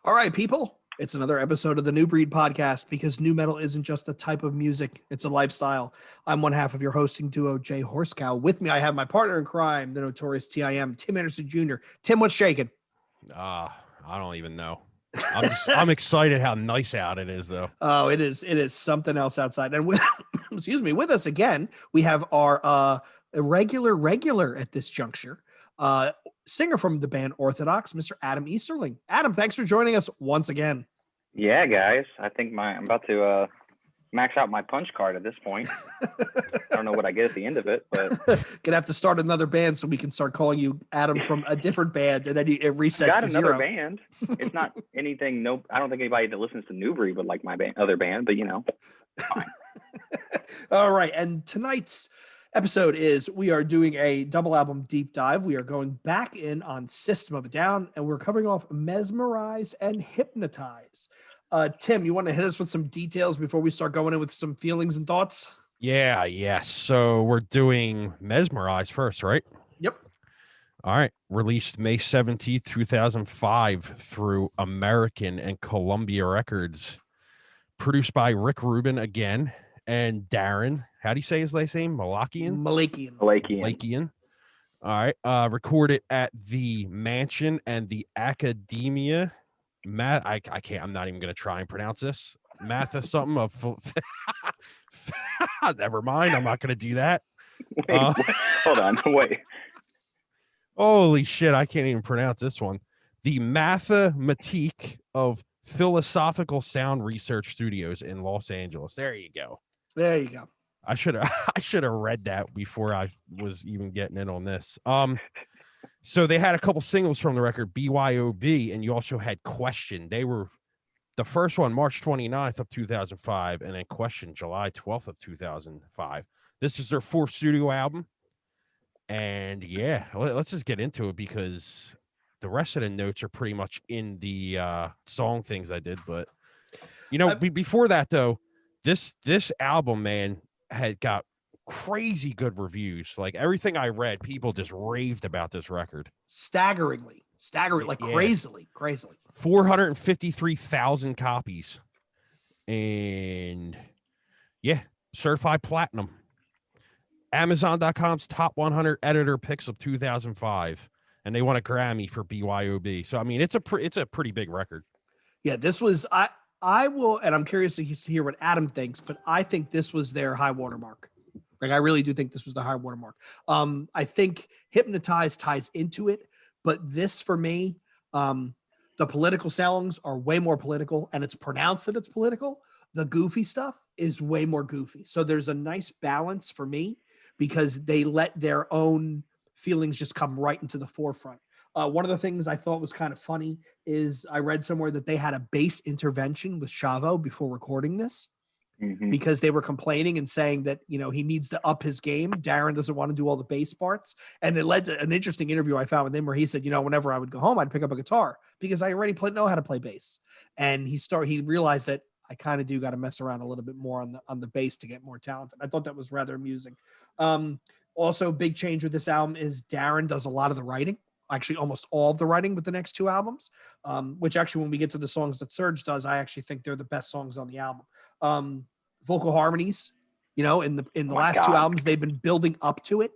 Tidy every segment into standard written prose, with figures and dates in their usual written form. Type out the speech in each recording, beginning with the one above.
All right, people, it's another episode of the New Breed podcast because new metal isn't just a type of music, it's a lifestyle. I'm one half of your hosting duo, Jay Horskow. With me, I have my partner in crime, the notorious TIM, Tim Anderson Jr. Tim, what's shaking? I don't even know. I'm excited how nice out it is, though. Oh, it is something else outside. And with excuse me, with us again, we have our irregular-regular at this juncture. Singer from the band Orthodox, Mr. Adam Easterling. Adam, thanks for joining us once again. Yeah, guys. I think I'm about to max out my punch card at this point. I don't know what I get at the end of it, but gonna have to start another band so we can start calling you Adam from a different band, and then it resets got to another zero. band. It's not anything. No, I don't think anybody that listens to New Breed would like my other band, but fine. All right, and tonight's episode is we are doing a double album deep dive. We are going back in on System of a Down, and we're covering off Mezmerize and Hypnotize. Tim, you want to hit us with some details before we start going in with some feelings and thoughts? Yes. So we're doing Mezmerize first, right? Yep. All right. Released May 17th, 2005 through American and Columbia Records. Produced by Rick Rubin again and Darren. How do you say his last name? Malakian. All right. Recorded at the Mansion and the Academia. I can't. I'm not even going to try and pronounce this. Matha something of. Never mind. I'm not going to do that. Wait, hold on. Wait. Holy shit! I can't even pronounce this one. The Mathematique of Philosophical Sound Research Studios in Los Angeles. There you go. I should have read that before I was even getting in on this. So they had a couple singles from the record, BYOB, and you also had Question. They were the first one, March 29th of 2005, and then Question, July 12th of 2005. This is their fourth studio album. And yeah, let's just get into it because the rest of the notes are pretty much in the song things I did. But, before that, though, this album, man, had got crazy good reviews. Like everything I read, people just raved about this record. Staggeringly, like crazily. 453,000 copies. And yeah, certified platinum. Amazon.com's top 100 editor picks of 2005. And they won a Grammy for BYOB. So, I mean, it's a pretty big record. Yeah, this was, I will, and I'm curious to hear what Adam thinks, but I think this was their high watermark. Like, I really do think this was the high watermark. I think Hypnotize ties into it, but this for me, the political songs are way more political, and it's pronounced that it's political. The goofy stuff is way more goofy. So there's a nice balance for me because they let their own feelings just come right into the forefront. One of the things I thought was kind of funny is I read somewhere that they had a bass intervention with Chavo before recording this. Mm-hmm. Because they were complaining and saying that, he needs to up his game. Darren doesn't want to do all the bass parts. And it led to an interesting interview I found with him where he said, whenever I would go home, I'd pick up a guitar because I already know how to play bass. And he realized that I kind of do got to mess around a little bit more on the bass to get more talented. I thought that was rather amusing. Also, big change with this album is Darren does a lot of the writing. Actually, almost all of the writing with the next two albums, which actually, when we get to the songs that Serge does, I actually think they're the best songs on the album. Vocal harmonies, in the last two albums, they've been building up to it.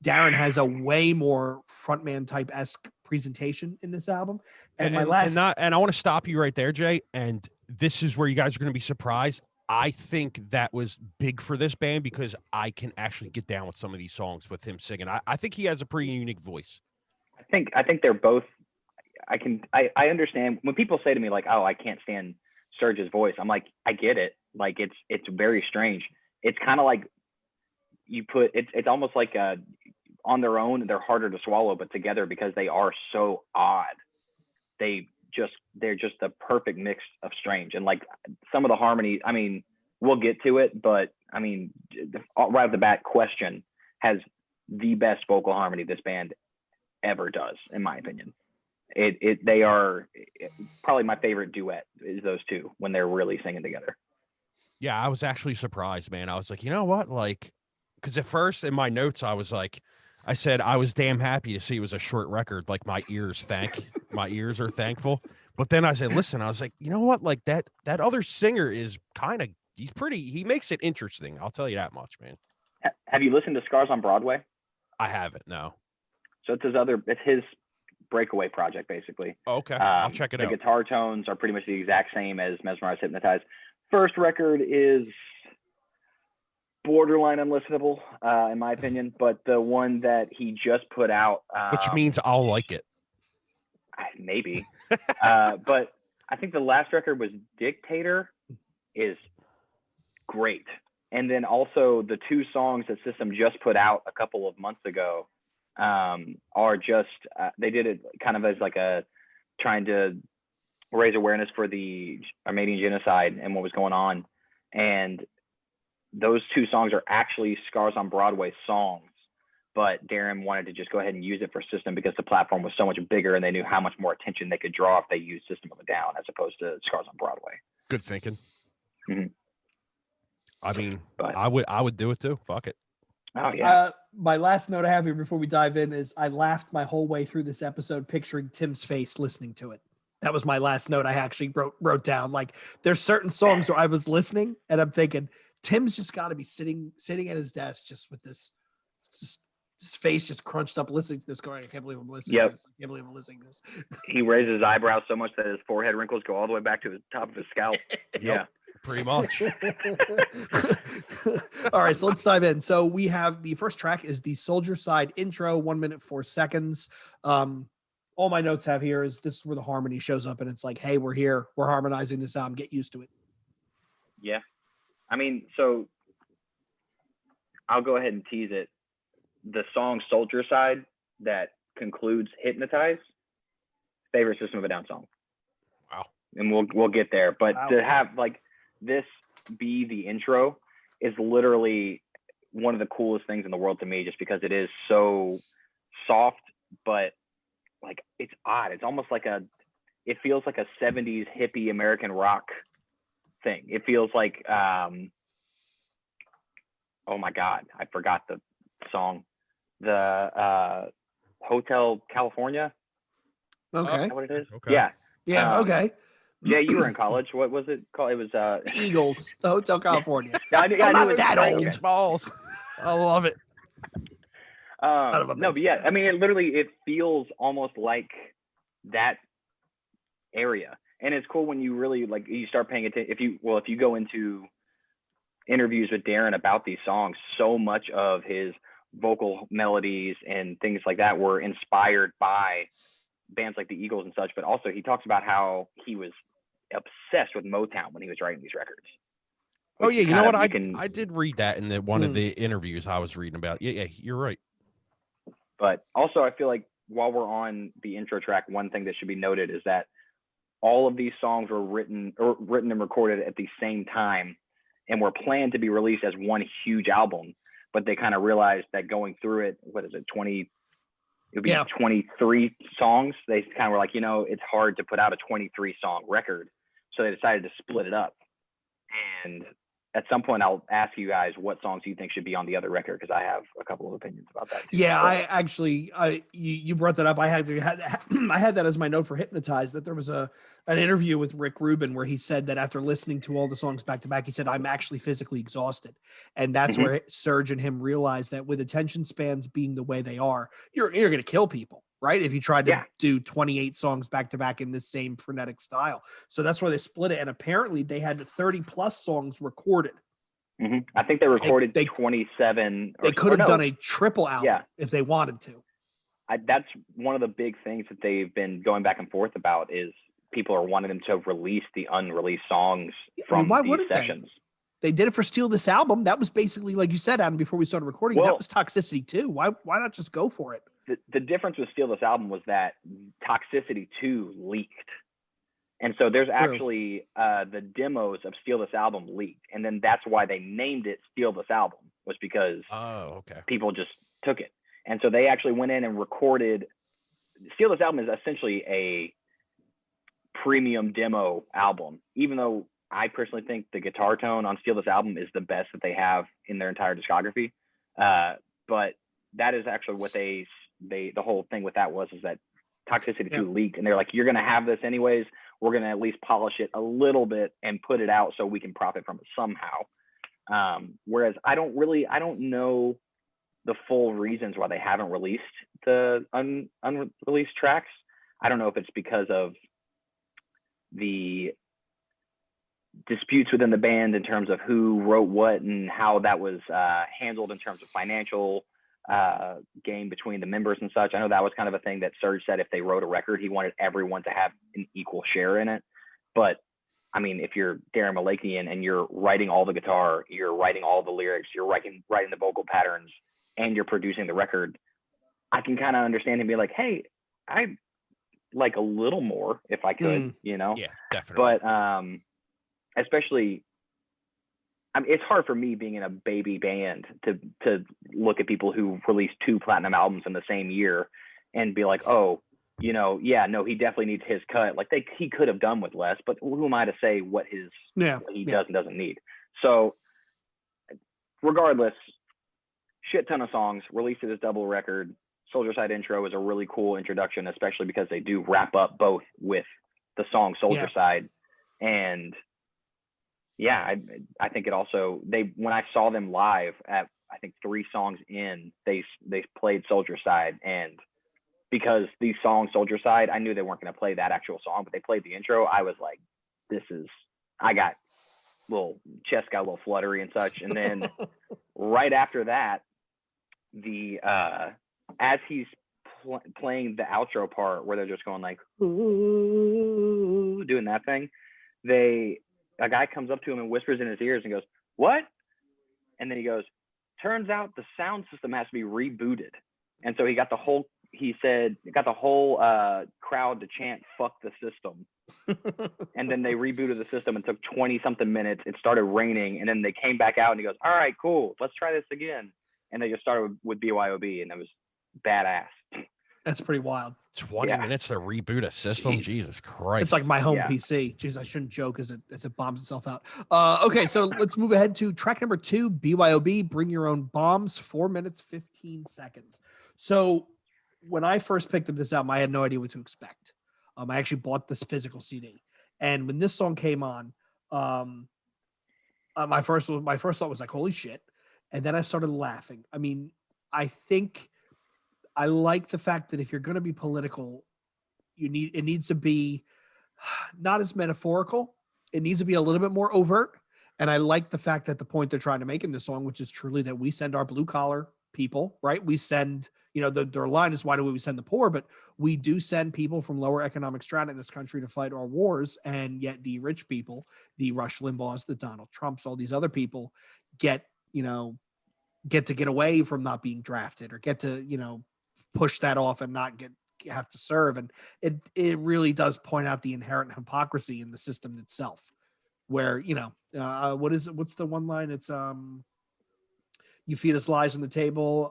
Darren has a way more frontman type-esque presentation in this album. And I want to stop you right there, Jay. And this is where you guys are going to be surprised. I think that was big for this band because I can actually get down with some of these songs with him singing. I think he has a pretty unique voice. I think they're both. I understand when people say to me like, "Oh, I can't stand Serge's voice." I'm like, I get it. Like it's very strange. It's kind of like it's almost like on their own they're harder to swallow, but together because they are so odd, they're just the perfect mix of strange. And like some of the harmonies, I mean, we'll get to it, but I mean, right off the bat, Question has the best vocal harmony this band ever does, in my opinion. They are probably my favorite duet is those two when they're really singing together. Yeah, I was actually surprised, man. I was like, you know what? Like, because at first in my notes, I said I was damn happy to see it was a short record. Like my ears are thankful. But then I said, listen, I was like, you know what? Like that other singer is he makes it interesting. I'll tell you that much, man. Have you listened to Scars on Broadway? I haven't, no. So it's his breakaway project, basically. Okay, I'll check it out. The guitar tones are pretty much the exact same as Mezmerize, Hypnotize. First record is borderline unlistenable, in my opinion, but the one that he just put out, which means I'll like it. Maybe. But I think the last record was Dictator, is great. And then also the two songs that System just put out a couple of months ago are just, they did it kind of as like trying to raise awareness for the Armenian genocide and what was going on. And those two songs are actually Scars on Broadway songs, but Darren wanted to just go ahead and use it for System because the platform was so much bigger and they knew how much more attention they could draw if they used System of a Down as opposed to Scars on Broadway. Good thinking. Mm-hmm. I mean, but I would do it too. Fuck it. Oh yeah. My last note I have here before we dive in is I laughed my whole way through this episode picturing Tim's face listening to it. That was my last note I actually wrote down. Like there's certain songs where I was listening and I'm thinking Tim's just got to be sitting at his desk just with this face just crunched up listening to this going, I can't believe I'm listening to this. I can't believe I'm listening to this. He raises his eyebrows so much that his forehead wrinkles go all the way back to the top of his scalp. Yeah. Pretty much. All right, so let's dive in. So we have the first track is the Soldier Side intro, 1 minute 4 seconds. All my notes have here is this is where the harmony shows up and it's like, hey, we're here. We're harmonizing this album. Get used to it. Yeah. I mean, so I'll go ahead and tease it. The song Soldier Side that concludes Hypnotize, favorite System of a Down song. Wow. And we'll get there. But to have like this be the intro is literally one of the coolest things in the world to me, just because it is so soft, but like it's odd. It's almost like it feels like a 70s hippie American rock thing. It feels like oh my God, I forgot the song. The Hotel California. Okay. Is that what it is? Okay. Yeah. Yeah. Okay. Yeah, you were in college. What was it called? It was The Eagles, the Hotel California. I knew it that was old. Balls. I love it. No, but yeah, I mean, it feels almost like that area, and it's cool when you really like you start paying attention. If you go into interviews with Darren about these songs, so much of his vocal melodies and things like that were inspired by bands like the Eagles and such, but also he talks about how he was obsessed with Motown when he was writing these records. Oh yeah, you know what? I did read that in one of the interviews I was reading about. Yeah, you're right. But also I feel like while we're on the intro track, one thing that should be noted is that all of these songs were written and recorded at the same time and were planned to be released as one huge album, but they kind of realized that going through it, 23 songs. They kind of were like, it's hard to put out a 23 song record. So they decided to split it up. And at some point I'll ask you guys what songs you think should be on the other record, because I have a couple of opinions about that too. Yeah, you brought that up. I had that as my note for Hypnotize, that there was an interview with Rick Rubin where he said that after listening to all the songs back to back, he said, I'm actually physically exhausted. And that's where Serge and him realized that with attention spans being the way they are, you're going to kill people, right? If you tried to do 28 songs back to back in this same frenetic style. So that's why they split it. And apparently they had 30 plus songs recorded. Mm-hmm. I think they recorded 27. They could have done a triple album if they wanted to. That's one of the big things that they've been going back and forth about, is people are wanting them to release the unreleased songs from these sessions. They did it for Steal This Album. That was basically, like you said, Adam, before we started recording, that was Toxicity 2. Why not just go for it? The difference with Steal This Album was that Toxicity 2 leaked. And so there's actually the demos of Steal This Album leaked. And then that's why they named it Steal This Album, was because people just took it. And so they actually went in and recorded. Steal This Album is essentially a premium demo album, even though I personally think the guitar tone on Steal This Album is the best that they have in their entire discography. But that is actually what the whole thing with that was, is that Toxicity 2 leaked, and they're like, you're going to have this anyways. we're going to at least polish it a little bit and put it out so we can profit from it somehow. Whereas I don't know the full reasons why they haven't released the unreleased tracks. I don't know if it's because of the disputes within the band in terms of who wrote what and how that was handled in terms of financial game between the members and such. I know that was kind of a thing that Serge said if they wrote a record, he wanted everyone to have an equal share in it. But I mean, if you're Darren Malakian and you're writing all the guitar, you're writing all the lyrics, you're writing the vocal patterns, and you're producing the record, I can kind of understand him being like, hey, I like a little more if I could, you know? Yeah, definitely. But especially, I mean, it's hard for me being in a baby band to look at people who released 2 platinum albums in the same year and be like, oh, you know, yeah, no, he definitely needs his cut. Like he could have done with less, but who am I to say what he does and doesn't need? So regardless, shit ton of songs, released it as double record. Soldier Side intro is a really cool introduction, especially because they do wrap up both with the song Soldier Side. And yeah, I think it also, when I saw them live at, I think 3 songs in, they played Soldier Side. And because these songs, Soldier Side, I knew they weren't going to play that actual song, but they played the intro. I was like, I got chest got a little fluttery and such. And then right after that, as he's playing the outro part where they're just going like, ooh, doing that thing, a guy comes up to him and whispers in his ears and goes, what? And then he goes, turns out the sound system has to be rebooted. And so he got the whole crowd to chant, fuck the system. And then they rebooted the system and took 20 something minutes. It started raining. And then they came back out and he goes, all right, cool, let's try this again. And they just started with BYOB, and it was badass. That's pretty wild. 20 minutes to reboot a system. Jesus Christ. It's like my home PC. Jeez, I shouldn't joke as it bombs itself out. Okay, so let's move ahead to track number 2, BYOB, Bring Your Own Bombs, 4 minutes, 15 seconds. So when I first picked up this album, I had no idea what to expect. I actually bought this physical CD. And when this song came on, my first thought was like, holy shit. And then I started laughing. I mean, I think I like the fact that if you're going to be political, it needs to be not as metaphorical. It needs to be a little bit more overt. And I like the fact that the point they're trying to make in this song, which is truly that we send our blue collar people, right? We send, their line is, why do we send the poor? But we do send people from lower economic strata in this country to fight our wars. And yet the rich people, the Rush Limbaughs, the Donald Trumps, all these other people get to get away from not being drafted or get to, push that off and not have to serve. And it really does point out the inherent hypocrisy in the system itself, where, what's the one line? It's, you feed us lies on the table.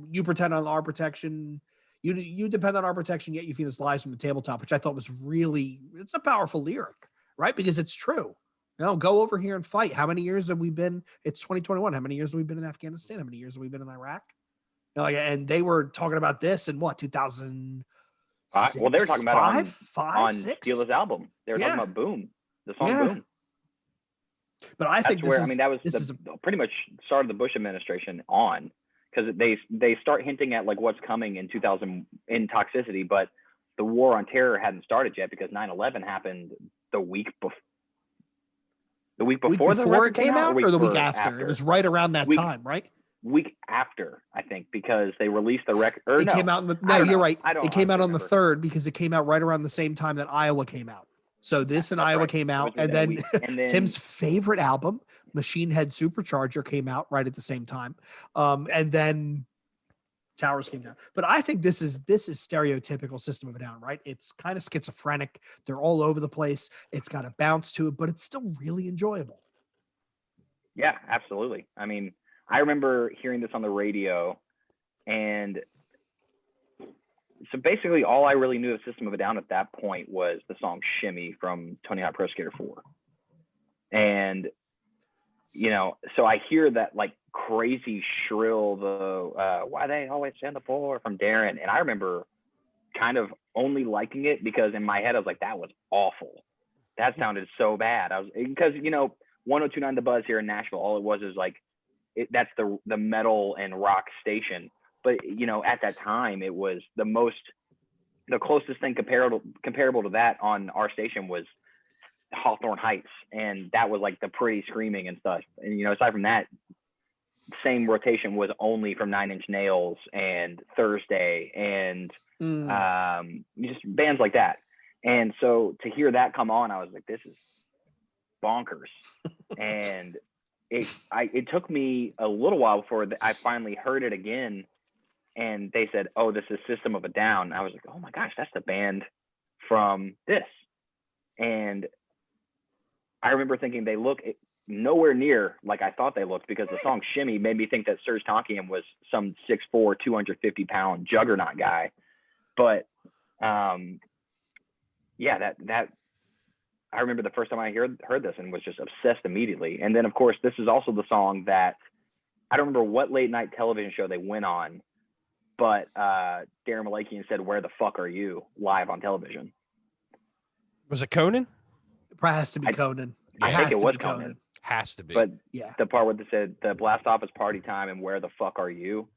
You pretend on our protection. You depend on our protection, yet you feed us lies from the tabletop, which I thought was it's a powerful lyric, right? Because it's true. Go over here and fight. How many years have we been? It's 2021. How many years have we been in Afghanistan? How many years have we been in Iraq? And they were talking about this in 2000. Well, they were talking about on six? Steela's album. They were talking about Boom, the song Boom. But I think that was pretty much started the Bush administration on, because they start hinting at like what's coming in 2000 in Toxicity, but the war on terror hadn't started yet because 9/11 happened the week before. The week before it came out, or the week after? It was right around that time, right? Week after, I think, because they released the record. It came out you're right. It came out on the 3rd because it came out right around the same time that Iowa came out. So this and Iowa came out, and then Tim's favorite album, Machine Head Supercharger, came out right at the same time. And then Towers came down. But I think this is stereotypical System of a Down, right? It's kind of schizophrenic. They're all over the place. It's got a bounce to it, but it's still really enjoyable. Yeah, absolutely. I mean, I remember hearing this on the radio, and so basically all I really knew of System of a Down at that point was the song Shimmy from Tony Hawk Pro Skater 4. And, so I hear that like crazy shrill, why they always send the 4 from Darren. And I remember kind of only liking it because in my head I was like, that was awful. That sounded so bad. Because 102.9 The Buzz here in Nashville, all it was is like that's the metal and rock station. But at that time, it was the closest thing comparable to that on our station was Hawthorne Heights, and that was like the Pretty Screaming and stuff. And aside from that, same rotation was only from Nine Inch Nails and Thursday and just bands like that. And so to hear that come on, I was like, this is bonkers. And it took me a little while before I finally heard it again. And they said, oh, this is System of a Down. I was like, oh my gosh, that's the band from this. And I remember thinking they look nowhere near like I thought they looked, because the song Shimmy made me think that Serj Tankian was some 6'4", 250-pound juggernaut guy. But that I remember the first time I heard this and was just obsessed immediately. And then, of course, this is also the song that I don't remember what late night television show they went on, but Darren Malakian said, "Where the fuck are you?" live on television. Was it Conan? It probably has to be Conan. I think it was Conan. Has to be. But yeah, the part where they said the blast off is party time and where the fuck are you?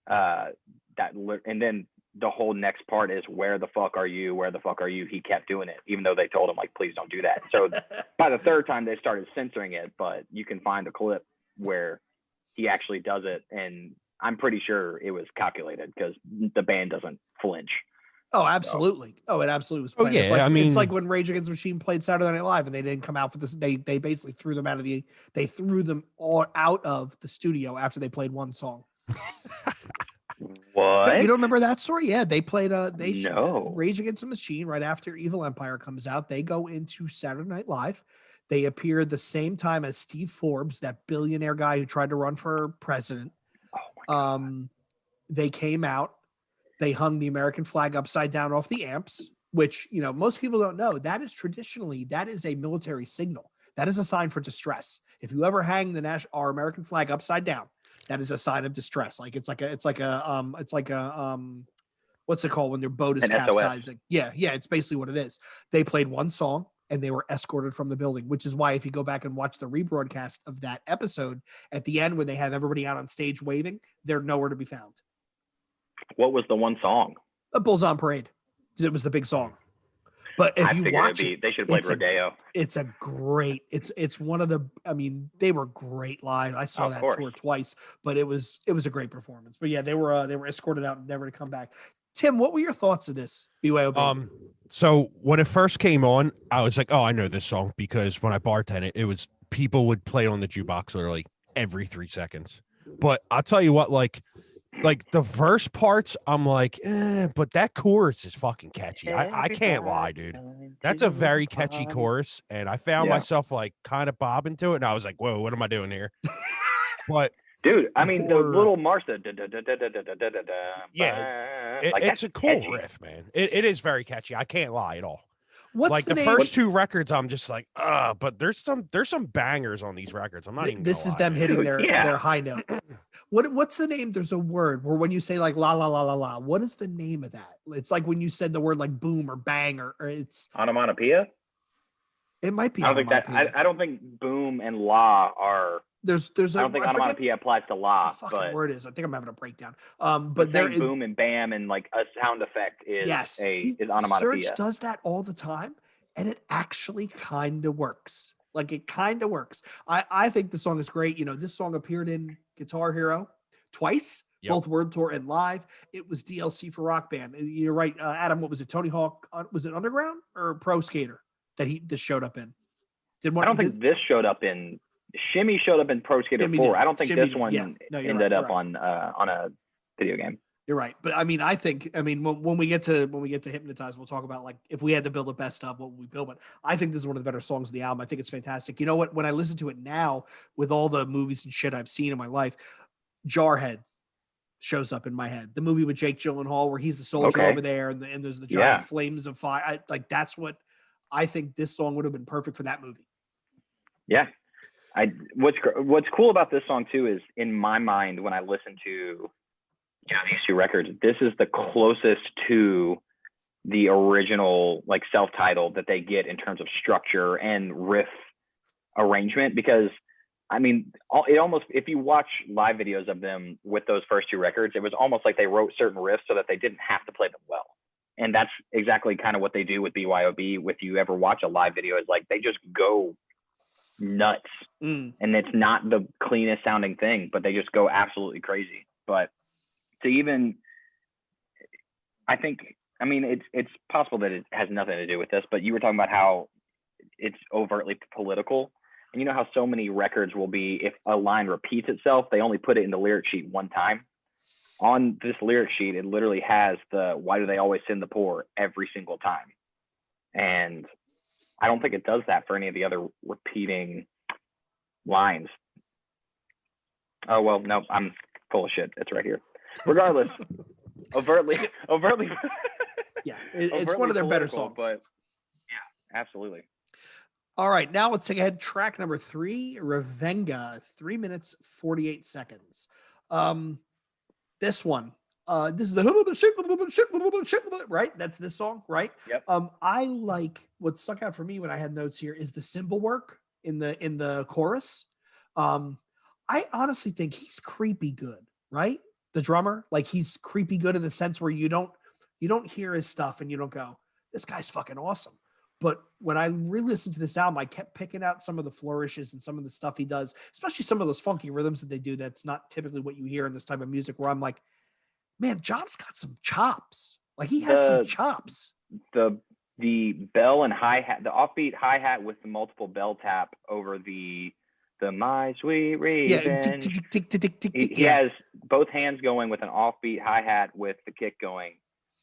And then the whole next part is where the fuck are you? Where the fuck are you? He kept doing it, even though they told him like, please don't do that. So by the third time they started censoring it, but you can find a clip where he actually does it. And I'm pretty sure it was calculated because the band doesn't flinch. Oh, absolutely. So. Oh, it absolutely was. Planned. Oh, yeah. It's like when Rage Against the Machine played Saturday Night Live and they didn't come out for this. They basically threw them all out of the studio after they played one song. What? You don't remember that story? Yeah, they played no. Rage Against the Machine right after Evil Empire comes out. They go into Saturday Night Live. They appear the same time as Steve Forbes, that billionaire guy who tried to run for president. Oh my God. They came out. They hung the American flag upside down off the amps, which, most people don't know. That is a military signal. That is a sign for distress. If you ever hang our American flag upside down, that is a sign of distress. Like it's like a what's it called when their boat is capsizing? SOS. Yeah. It's basically what it is. They played one song and they were escorted from the building, which is why if you go back and watch the rebroadcast of that episode, at the end when they have everybody out on stage waving, they're nowhere to be found. What was the one song? A Bulls on Parade. It was the big song. But if you watch it, they should have played Rodeo. It's one of the, they were great live. I saw that tour twice, but it was a great performance. But yeah, they were escorted out, never to come back. Tim, what were your thoughts of this? BYOB. So when it first came on, I was like, oh, I know this song, because when I bartended, it was people would play on the jukebox literally every 3 seconds. But I'll tell you what, like the verse parts, I'm like, but that chorus is fucking catchy. I can't lie, dude. That's a very catchy chorus, and I found myself like kind of bobbing to it, and I was like, whoa, what am I doing here? But dude, the little Martha, it's a cool riff, man. It is very catchy. I can't lie at all. What's like the first two records, I'm just like, but there's some bangers on these records. I'm not even. This is them hitting their high note. What's the name? There's a word where when you say like la la la la la, what is the name of that? It's like when you said the word like boom or bang or it's onomatopoeia. It might be. I don't think boom and la are. I don't think onomatopoeia applies to la. What the fucking word is? I think I'm having a breakdown. But there boom and bam and like a sound effect is is onomatopoeia. Serj does that all the time, and it actually kind of works. Like it kind of works. I think the song is great. This song appeared in Guitar Hero twice, both World Tour and live. It was DLC for Rock Band. You're right, Adam. What was it? Tony Hawk? Was it Underground or Pro Skater that this showed up in? I don't think this showed up in. Shimmy showed up in Pro Skater 4. I don't think this one ended up on a video game. You're right, but I think when we get to Hypnotize, we'll talk about like if we had to build a best of, what would we build? But I think this is one of the better songs of the album. I think it's fantastic. You know what? When I listen to it now, with all the movies and shit I've seen in my life, Jarhead shows up in my head. The movie with Jake Gyllenhaal, where he's the soldier over there, and there's the giant flames of fire. That's what I think. This song would have been perfect for that movie. Yeah. What's cool about this song too is in my mind when I listen to these two records, this is the closest to the original like self-titled that they get in terms of structure and riff arrangement. Because I mean, it almost, if you watch live videos of them with those first two records, it was almost like they wrote certain riffs so that they didn't have to play them well. And that's exactly kind of what they do with BYOB. If you ever watch a live video, it's like they just go nuts. And it's not the cleanest sounding thing, but they just go absolutely crazy. But to even, I think, I mean, it's possible that it has nothing to do with this, but you were talking about how it's overtly political. And you know how so many records will be, if a line repeats itself, they only put it in the lyric sheet one time. On this lyric sheet, it literally has the "why do they always send the poor" every single time. And I don't think it does that for any of the other repeating lines. Oh, well, no, I'm full of shit. It's right here. Regardless, overtly. Yeah, it's one of their better songs. But yeah, absolutely. All right, now let's take ahead. Track number 3, Revenga, 3 minutes, 48 seconds. This one, this is the right? That's this song, right? Yep. I like, what stuck out for me when I had notes here is the cymbal work in the chorus. I honestly think he's creepy good, right? The drummer, like he's creepy good in the sense where you don't hear his stuff and you don't go, this guy's fucking awesome. But when I re-listened to this album, I kept picking out some of the flourishes and some of the stuff he does, especially some of those funky rhythms that they do. That's not typically what you hear in this type of music, where I'm like, man, John's got some chops. Like he has some chops. The bell and hi-hat, the offbeat hi-hat with the multiple bell tap over the my sweet revenge. He has both hands going with an offbeat hi-hat with the kick going.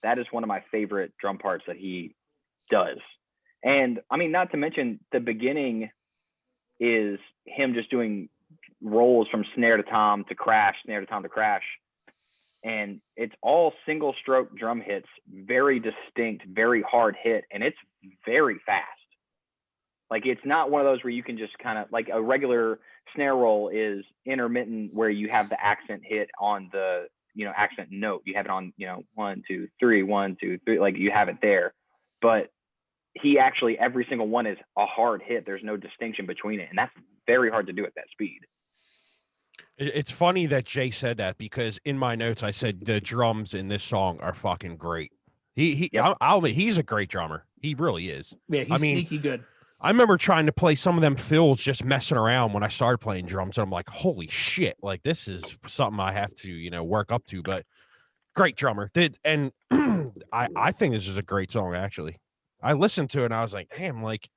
That is one of my favorite drum parts that he does. And I mean, not to mention the beginning is him just doing rolls from snare to tom to crash, snare to tom to crash. And it's all single stroke drum hits, very distinct, very hard hit. And it's very fast. Like, it's not one of those where you can just kind of, like a regular snare roll is intermittent, where you have the accent hit on the, accent note. You have it on, 1, 2, 3, 1, 2, 3, like you have it there. But he actually, every single one is a hard hit. There's no distinction between it. And that's very hard to do at that speed. It's funny that Jay said that, because in my notes, I said the drums in this song are fucking great. I'll admit, he's a great drummer. He really is. Yeah, he's sneaky good. I remember trying to play some of them fills, just messing around when I started playing drums. And I'm like, holy shit. Like, this is something I have to, work up to, but great drummer. And I think this is a great song, actually. I listened to it and I was like, damn, like,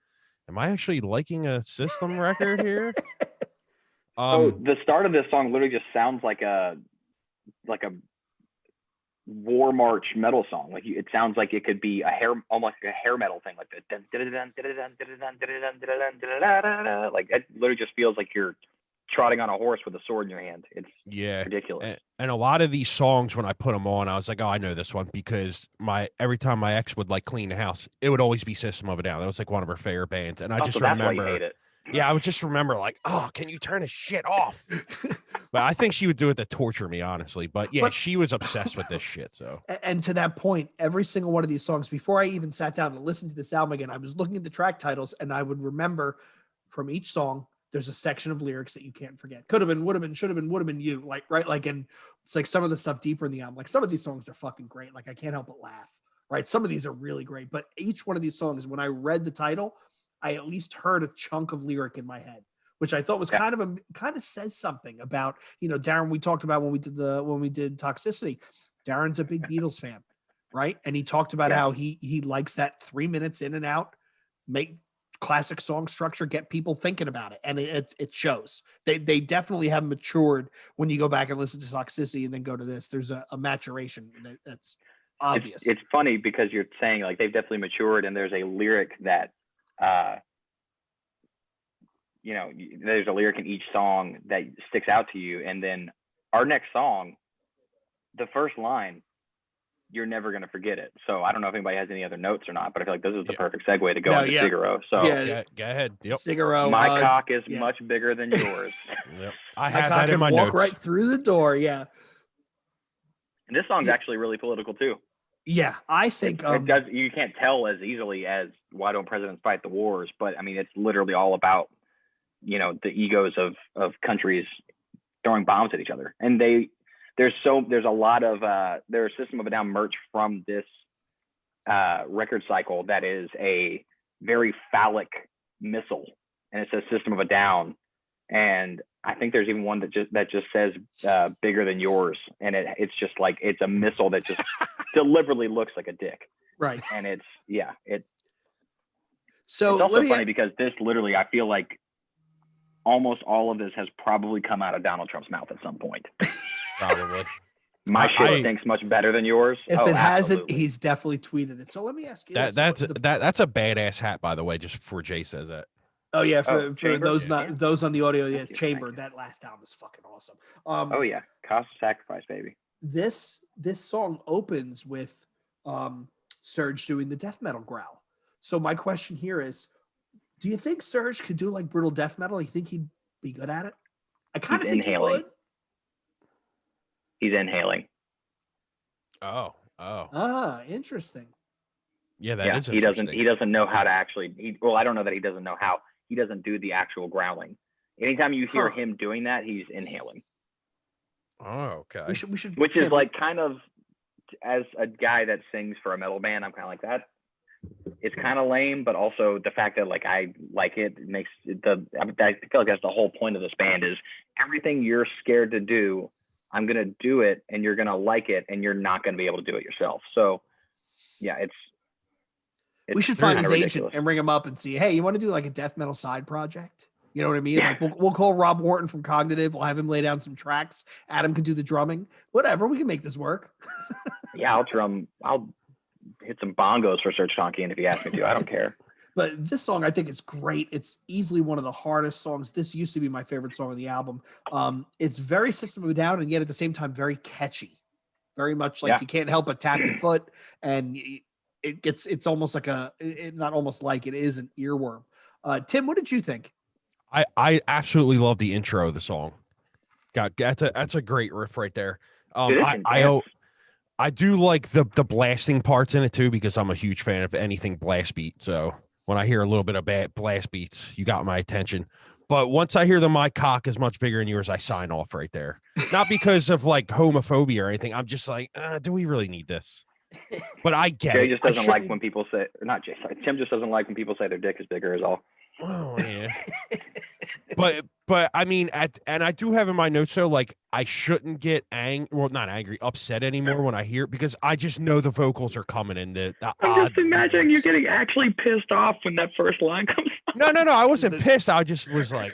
am I actually liking a System record here? So the start of this song literally just sounds like a war march metal song. Like, it sounds like it could be almost like a hair metal thing, like the like, it literally just feels like you're trotting on a horse with a sword in your hand. It's ridiculous. And a lot of these songs, when I put them on, I was like, oh, I know this one, because every time my ex would like clean the house, it would always be System of a Down. That was like one of her favorite bands. And I just remember, that's why you hate it. Yeah, I would just remember like, oh, can you turn this shit off? But I think she would do it to torture me, honestly. But yeah, she was obsessed with this shit. So, and to that point, every single one of these songs, before I even sat down to listen to this album again, I was looking at the track titles, and I would remember from each song, there's a section of lyrics that you can't forget. Could have been, would have been, should have been, would have been you. Like, right. Like, and it's like some of the stuff deeper in the album, like some of these songs are fucking great. Like, I can't help but laugh. Right. Some of these are really great, but each one of these songs, when I read the title, I at least heard a chunk of lyric in my head, which I thought was kind of says something about, Darren, we talked about when we did Toxicity. Darren's a big Beatles fan. Right. And he talked about how he likes that 3 minutes in and out, make classic song structure, get people thinking about it. And it shows. They definitely have matured when you go back and listen to Toxicity and then go to this. There's a maturation that's obvious. It's funny because you're saying like they've definitely matured, and there's a lyric that there's a lyric in each song that sticks out to you. And then our next song, the first line, you're never going to forget it. So I don't know if anybody has any other notes or not, but I feel like this is the perfect segue to go into Figaro. So go ahead. Yep. Figaro, my cock is much bigger than yours. Yep. I have that in my notes. Walk right through the door. Yeah. And this song's actually really political too. Yeah, I think it does. You can't tell as easily as Why Don't Presidents Fight the Wars, but I mean, it's literally all about, the egos of countries throwing bombs at each other. And there's a lot of there's System of a Down merch from this record cycle that is a very phallic missile, and it says System of a Down. And I think there's even one that just says bigger than yours, and it's just like it's a missile that just deliberately looks like a dick. Right. And it's so it's also funny because this literally, I feel like almost all of this has probably come out of Donald Trump's mouth at some point. Probably. My shit stinks much better than yours. If it hasn't, he's definitely tweeted it. So let me ask you that's a badass hat, by the way, just before Jay says that. Oh yeah, for those on the audio, yeah, Chamber. That last album is fucking awesome. Oh yeah, Cost of Sacrifice, baby. This song opens with Serge doing the death metal growl. So my question here is, do you think Serge could do like brutal death metal? You think he'd be good at it? I kind of think he would. He's inhaling. Oh. Interesting. Yeah, that is interesting. He doesn't know how to actually. I don't know that he doesn't know how. He doesn't do the actual growling. Anytime you hear him doing that, he's inhaling. Oh, okay. We should. Which is like kind of, as a guy that sings for a metal band, I'm kind of like that. It's kind of lame, but also the fact that like I like it makes I feel like that's the whole point of this band is everything you're scared to do, I'm gonna do it, and you're gonna like it, and you're not gonna be able to do it yourself. So, yeah, it's we should find his agent and ring him up and see, hey, you want to do like a death metal side project? You know what I mean? Yeah. Like we'll call Rob Wharton from Cognitive. We'll have him lay down some tracks. Adam can do the drumming. Whatever, we can make this work. Yeah, I'll hit some bongos for Serge Tankian if he asks me to. I don't care. But this song, I think, is great. It's easily one of the hardest songs. This used to be my favorite song on the album. It's very System of a Down, and yet at the same time, very catchy. Very much like you can't help but tap your foot, and it's almost like not almost like it is an earworm. Tim, what did you think? I absolutely love the intro of the song. That's a great riff right there. I do like the blasting parts in it too, because I'm a huge fan of anything blast beat. So when I hear a little bit of bad blast beats, you got my attention. But once I hear my cock is much bigger than yours, I sign off right there. Not because of like homophobia or anything. I'm just like, do we really need this? But I get it. Jay just doesn't like when people say, or not Jay, sorry. Tim just doesn't like when people say their dick is bigger is all. Oh yeah. but I mean, and I do have in my notes, so like I shouldn't get not angry, upset anymore when I hear it, because I just know the vocals are coming in I'm just imagining you getting actually pissed off when that first line comes out. No, I wasn't pissed. I just was like,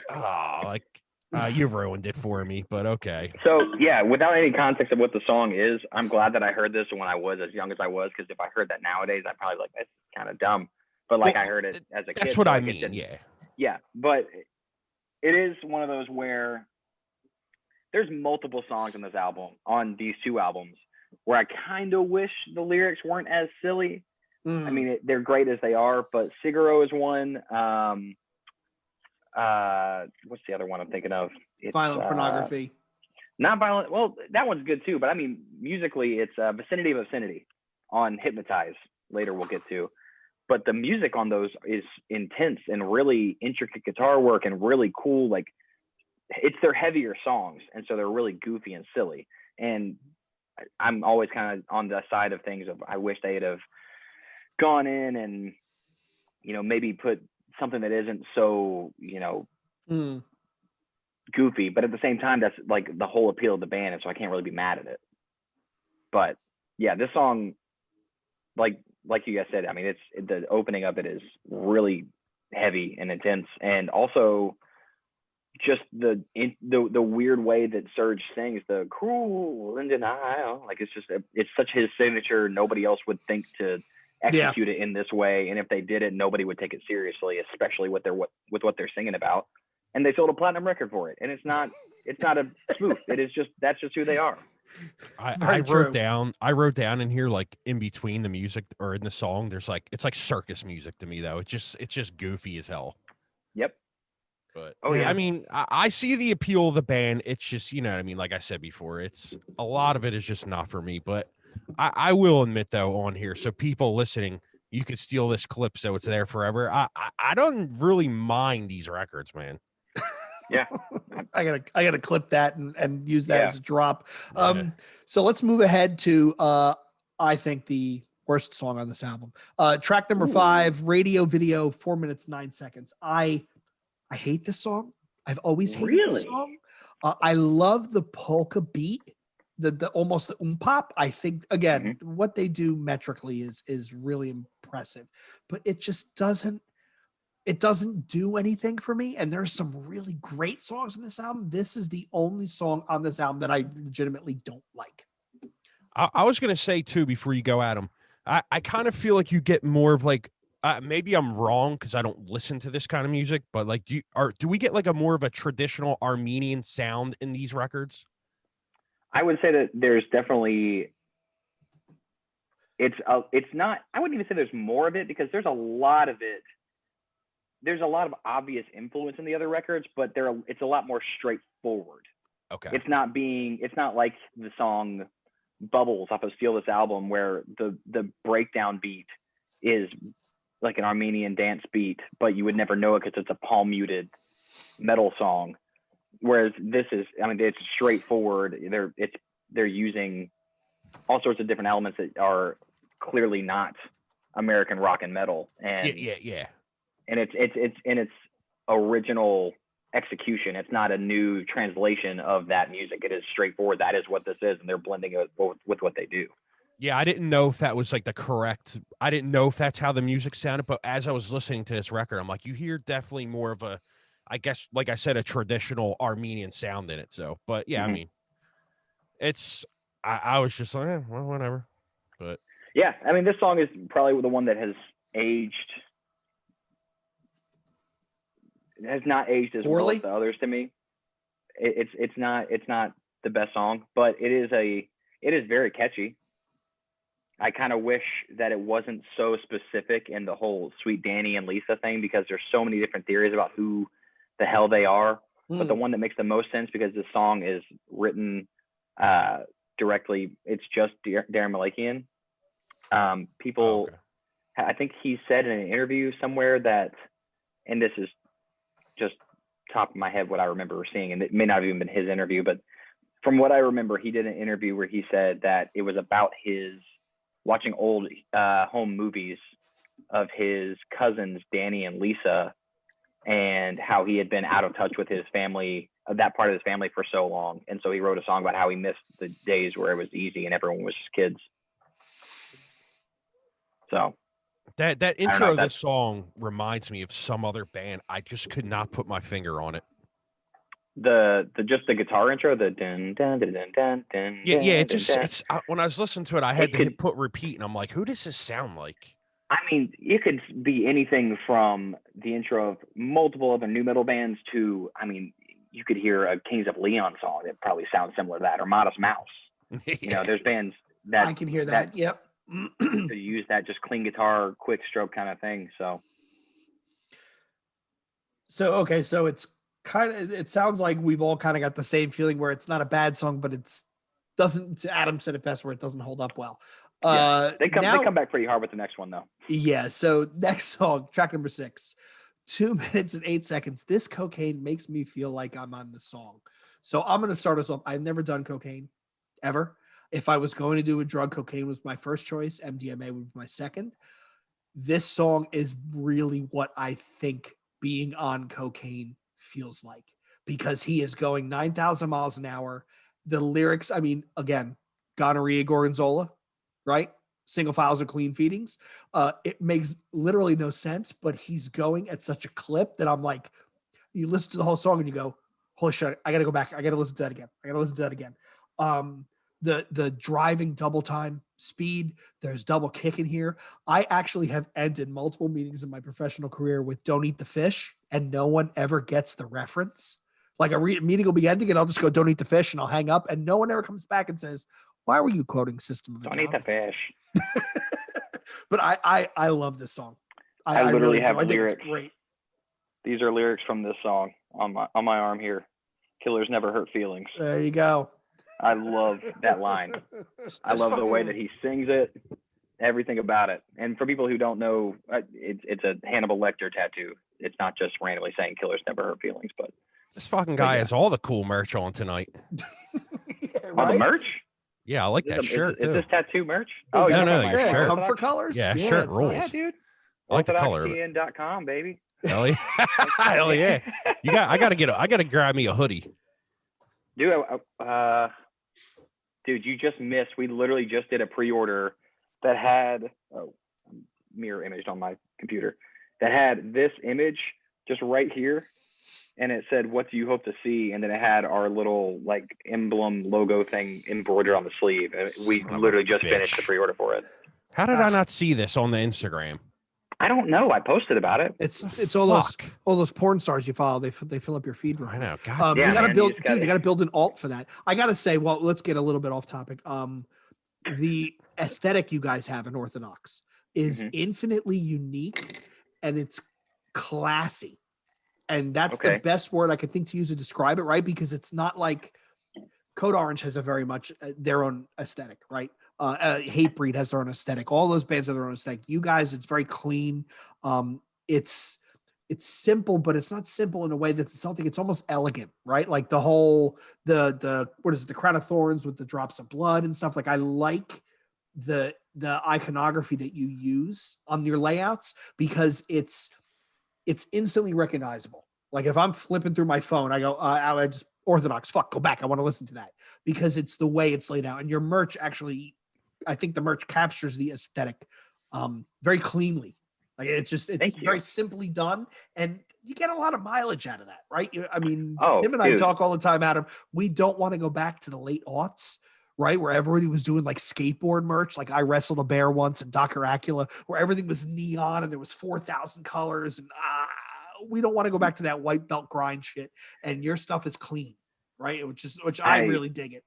you ruined it for me, but okay. So yeah, without any context of what the song is, I'm glad that I heard this when I was as young as I was, because if I heard that nowadays, I'd probably be like, that's kind of dumb. But like I heard it as a kid. That's what I mean, yeah. Yeah, but it is one of those where there's multiple songs on this album, on these two albums, where I kind of wish the lyrics weren't as silly. I mean, they're great as they are, but Figaro is one. What's the other one I'm thinking of? It's, Violent Pornography. Not violent. Well, that one's good too, but I mean, musically, it's Vicinity of Obscenity on Hypnotize. Later we'll get to. But the music on those is intense and really intricate guitar work and really cool. Like, it's their heavier songs, and so they're really goofy and silly. And I'm always kind of on the side of things of I wish they'd have gone in and, maybe put something that isn't so, goofy. But at the same time, that's like the whole appeal of the band, and so I can't really be mad at it. But yeah, this song, like you guys said, I mean, it's the opening of it is really heavy and intense, and also just the weird way that Serge sings, the cruel in denial. Like it's such his signature. Nobody else would think to execute it in this way, and if they did it, nobody would take it seriously, especially with what they're singing about. And they sold a platinum record for it, and it's not a spoof. It is that's just who they are. I wrote down in here, like in between the music or in the song, there's like, it's like circus music to me though. It's just goofy as hell. Yep. But I mean, I see the appeal of the band. It's just, what I mean? Like I said before, it's a lot of it is just not for me, but I will admit though on here, so people listening, you could steal this clip so it's there forever. I don't really mind these records, man. Yeah. I gotta clip that and use that as a drop. Yeah. So let's move ahead to I think the worst song on this album. Track number 5, radio video, 4 minutes 9 seconds. I hate this song. I've always hated this song. I love the polka beat, the almost the pop. I think again, what they do metrically is really impressive, but it just doesn't do anything for me. And there's some really great songs in this album. This is the only song on this album that I legitimately don't like. I was gonna say too, before you go, Adam, I kind of feel like you get more of like, maybe I'm wrong because I don't listen to this kind of music, but like, do we get like a more of a traditional Armenian sound in these records? I would say that there's definitely, it's not, I wouldn't even say there's more of it, because there's a lot of it. There's a lot of obvious influence in the other records, but it's a lot more straightforward. Okay. It's not like the song Bubbles off of Steal This Album, where the breakdown beat is like an Armenian dance beat, but you would never know it because it's a palm muted metal song. Whereas this is, I mean, it's straightforward. They're using all sorts of different elements that are clearly not American rock and metal. And yeah. And it's in its original execution. It's not a new translation of that music. It is straightforward. That is what this is, and they're blending it with what they do. Yeah, I didn't know if that was like I didn't know if that's how the music sounded, but as I was listening to this record, I'm like, you hear definitely more of a, I guess, like I said, a traditional Armenian sound in it. So, but yeah, I mean, I was just like, well, whatever. But yeah, I mean, this song is probably the one that has not aged as well as the others to me. It's not the best song, but it is very catchy. I kind of wish that it wasn't so specific in the whole Sweet Danny and Lisa thing, because there's so many different theories about who the hell they are. But the one that makes the most sense, because this song is written directly, it's just Darren Malakian. I think he said in an interview somewhere that, and this is just top of my head what I remember seeing, and it may not have even been his interview, but from what I remember, he did an interview where he said that it was about his watching old home movies of his cousins, Danny and Lisa, and how he had been out of touch with his family, that part of his family, for so long. And so he wrote a song about how he missed the days where it was easy and everyone was just kids. So that intro of this song reminds me of some other band. I just could not put my finger on it. Just the guitar intro, the dun dun dun dun dun dun. Yeah, it's when I was listening to it, I had to hit put repeat, and I'm like, who does this sound like? I mean, it could be anything from the intro of multiple other new metal bands to, I mean, you could hear a Kings of Leon song that probably sounds similar to that, or Modest Mouse. You know, there's bands that I can hear that. Yep. To use that just clean guitar, quick stroke kind of thing. So okay, so it sounds like we've all kind of got the same feeling, where it's not a bad song, but Adam said it best, where it doesn't hold up well. They come back pretty hard with the next one though. Yeah. So next song, track number 6, 2 minutes and 8 seconds. This cocaine makes me feel like I'm on the song. So I'm going to start us off. I've never done cocaine ever. If I was going to do a drug, cocaine was my first choice. MDMA would be my second. This song is really what I think being on cocaine feels like, because he is going 9,000 miles an hour. The lyrics, I mean, again, Gonorrhea Gorgonzola, right? Single files or clean feedings. It makes literally no sense, but he's going at such a clip that I'm like, you listen to the whole song and you go, holy shit, I got to go back. I got to listen to that again. The driving double time speed, there's double kick in here. I actually have ended multiple meetings in my professional career with "Don't eat the fish," and no one ever gets the reference. Like a meeting will be ending and I'll just go, "Don't eat the fish," and I'll hang up, and no one ever comes back and says, why were you quoting System of a Down? Don't eat the fish. But I love this song. I literally really have I think lyrics. it's great. These are lyrics from this song on my arm here. Killers never hurt feelings. There you go. I love that line. I love the way that he sings it, everything about it. And for people who don't know, it's a Hannibal Lecter tattoo. It's not just randomly saying "killers never hurt feelings," but This fucking guy has all the cool merch on tonight. On the merch. Yeah, I like that shirt too. Is this tattoo merch? Oh, no, your shirt. Comfort colors. Yeah, shirt rules. Yeah, dude. I like the color. OrthodoxTN.com, baby. Hell yeah. Hell yeah. I gotta grab me a hoodie. Dude, you just missed. We literally just did a pre-order that had mirror imaged on my computer that had this image just right here, and it said, "What do you hope to see?" And then it had our little like emblem logo thing embroidered on the sleeve. And we literally just finished the pre-order for it. How did I not see this on the Instagram? I don't know. I posted about it. It's all those porn stars you follow. They fill up your feed. I know. God, you gotta build, dude. You gotta build an alt for that. I gotta say, well, let's get a little bit off topic. The aesthetic you guys have in Orthodox is infinitely unique, and it's classy, and that's the best word I could think to use to describe it. Right? Because it's not like Code Orange has a very much their own aesthetic, right? Hatebreed has their own aesthetic. All those bands have their own aesthetic. You guys, it's very clean. It's simple, but it's not simple in a way that's something. It's almost elegant, right? Like the whole the what is it? The crown of thorns with the drops of blood and stuff. Like I like the iconography that you use on your layouts because it's instantly recognizable. Like if I'm flipping through my phone, I go, I just Orthodox. Fuck, go back. I want to listen to that because it's the way it's laid out. And your merch actually. I think the merch captures the aesthetic very cleanly. Like it's very simply done, and you get a lot of mileage out of that, right? I mean, Tim and I talk all the time, Adam. We don't want to go back to the late aughts, right, where everybody was doing like skateboard merch. Like I wrestled a bear once in Dr. Acula, where everything was neon and there was 4,000 colors, and we don't want to go back to that white belt grind shit. And your stuff is clean, right? Which I really dig it.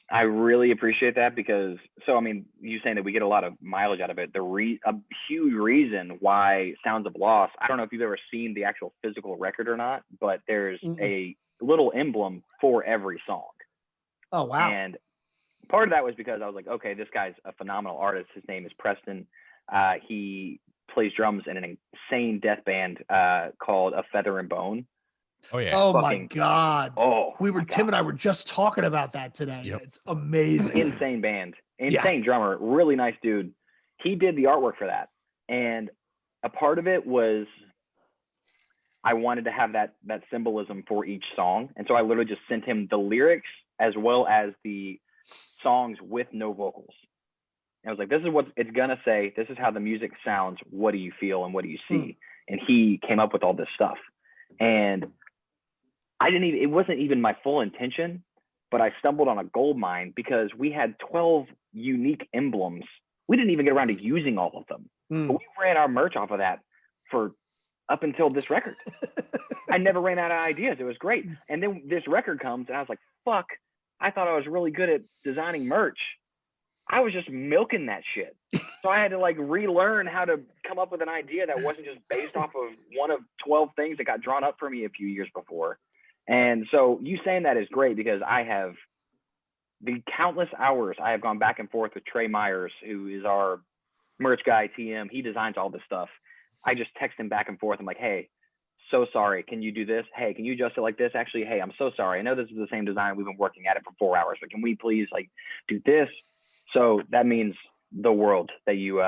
I really appreciate that because, I mean, you saying that we get a lot of mileage out of it. A huge reason why Sounds of Loss, I don't know if you've ever seen the actual physical record or not, but there's a little emblem for every song. Oh, wow. And part of that was because I was like, okay, this guy's a phenomenal artist. His name is Preston. He plays drums in an insane death band called A Feather and Bone. Oh yeah! Oh my God! Oh, Tim and I were just talking about that today. Yep. It's amazing. Insane band, insane drummer, really nice dude. He did the artwork for that, and a part of it was I wanted to have that symbolism for each song, and so I literally just sent him the lyrics as well as the songs with no vocals. And I was like, "This is what it's gonna say. This is how the music sounds. What do you feel and what do you see?" And he came up with all this stuff, and it wasn't even my full intention, but I stumbled on a gold mine because we had 12 unique emblems. We didn't even get around to using all of them. But we ran our merch off of that for up until this record. I never ran out of ideas. It was great. And then this record comes and I was like, fuck, I thought I was really good at designing merch. I was just milking that shit. So I had to like relearn how to come up with an idea that wasn't just based off of one of 12 things that got drawn up for me a few years before. And so you saying that is great because I have the countless hours I have gone back and forth with Trey Myers, who is our merch guy, TM. He designs all this stuff. I just text him back and forth. I'm like, hey, so sorry. Can you do this? Hey, can you adjust it like this? Actually, hey, I'm so sorry. I know this is the same design. We've been working at it for 4 hours, but can we please like do this? So that means the world that you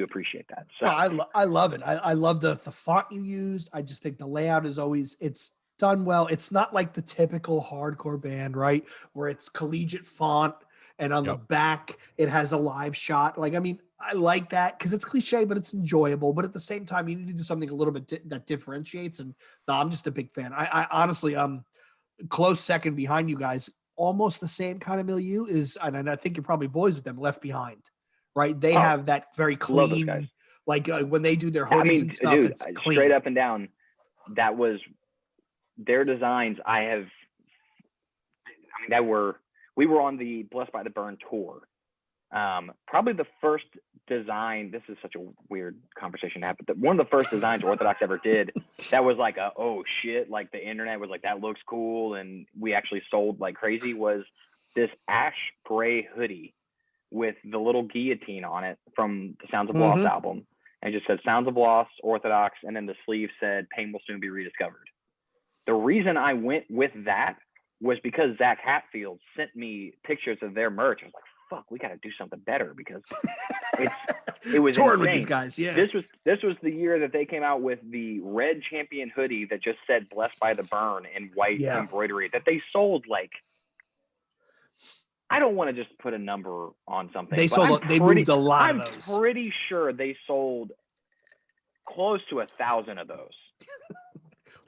appreciate that. So I love it. I love the font you used. I just think the layout is always, it's done well. It's not like the typical hardcore band, right? Where it's collegiate font and on the back it has a live shot. Like, I mean, I like that because it's cliche, but it's enjoyable. But at the same time, you need to do something a little bit that differentiates. And no, I'm just a big fan. I honestly, close second behind you guys, almost the same kind of milieu is, and I think you're probably boys with them, Left Behind, right? They have that very clean, like when they do their hoodies and stuff, dude, it's clean. Straight up and down. That was their designs. We were on the Blessed by the Burn tour. Probably the first design, this is such a weird conversation to have, but one of the first designs Orthodox ever did that was like oh shit, like the internet was like, that looks cool, and we actually sold like crazy, was this ash gray hoodie with the little guillotine on it from the Sounds of Lost album. And it just said Sounds of Lost, Orthodox, and then the sleeve said Pain Will Soon Be Rediscovered. The reason I went with that was because Zach Hatfield sent me pictures of their merch. I was like, fuck, we got to do something better because it was touring insane. with these guys. Yeah. This was the year that they came out with the red champion hoodie that just said Blessed by the Burn in white embroidery that they sold like, I don't want to just put a number on something. They moved a lot of those. I'm pretty sure they sold close to 1,000 of those.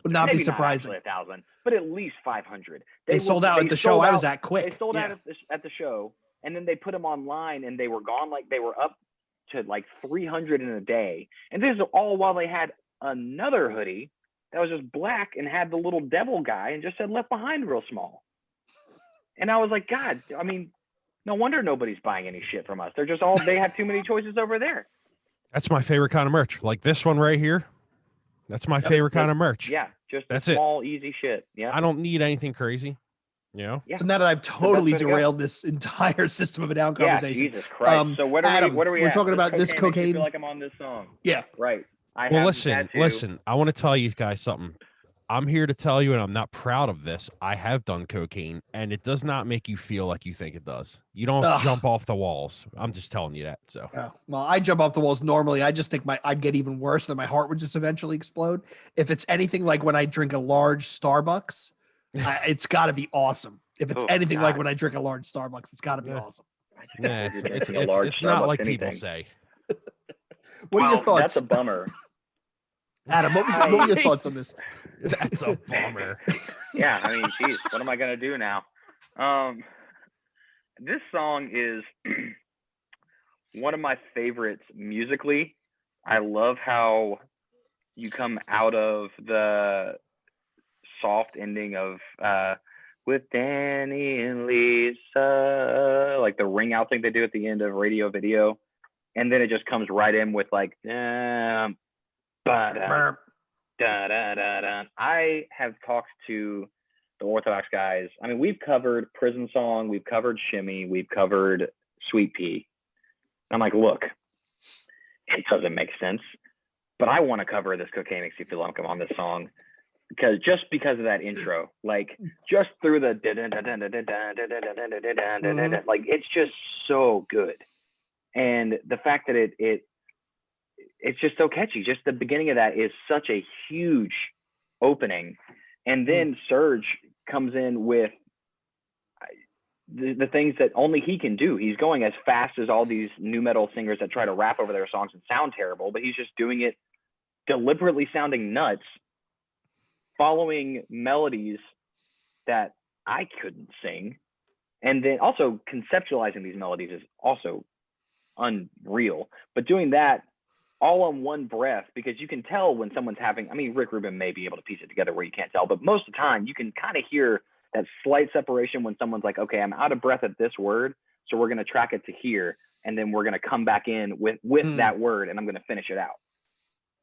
Would not be surprising. Not 1,000, but at least 500. They sold out at the show I was at quick. They sold out at the show, and then they put them online, and they were gone. Like they were up to like 300 in a day. And this is all while they had another hoodie that was just black and had the little devil guy and just said Left Behind real small. And I was like, God, I mean, no wonder nobody's buying any shit from us. They're just they have too many choices over there. That's my favorite kind of merch. Like this one right here. That's my favorite kind of merch. Yeah. Just that's small, easy shit. Yeah. I don't need anything crazy. You know? Yeah. So now that I've totally derailed this entire System of a Down conversation. Yeah, Jesus Christ. So what are we we're talking about this cocaine. I feel like I'm on this song. Yeah. Right. Listen, I want to tell you guys something. I'm here to tell you, and I'm not proud of this. I have done cocaine, and it does not make you feel like you think it does. You don't jump off the walls. I'm just telling you that. So, well, I jump off the walls normally. I just think I'd get even worse, and my heart would just eventually explode. If it's anything like when I drink a large Starbucks, it's got to be awesome. If it's anything like when I drink a large Starbucks, it's got to be awesome. Yeah, it's not like people say. What are your thoughts? That's a bummer. Adam, what were your thoughts on this? That's a bummer. Yeah, I mean, geez, what am I gonna do now? This song is one of my favorites musically. I love how you come out of the soft ending of with Danny and Lisa, like the ring out thing they do at the end of Radio Video, and then it just comes right in with like I have talked to the Orthodox guys. I mean, we've covered Prison Song, we've covered Shimmy, we've covered Sweet Pea. I'm like, look, it doesn't make sense, but I want to cover this Cocaine Makes You Feel Like I'm on this song because of that intro, like just through the like it's just so good, and the fact that it's just so catchy. Just the beginning of that is such a huge opening. And then Serge comes in with the things that only he can do. He's going as fast as all these nu metal singers that try to rap over their songs and sound terrible, but he's just doing it deliberately sounding nuts, following melodies that I couldn't sing. And then also conceptualizing these melodies is also unreal, but doing that all on one breath, because you can tell when someone's having, I mean, Rick Rubin may be able to piece it together where you can't tell, but most of the time you can kind of hear that slight separation when someone's like, okay, I'm out of breath at this word, so we're going to track it to here, and then we're going to come back in with that word, and I'm going to finish it out.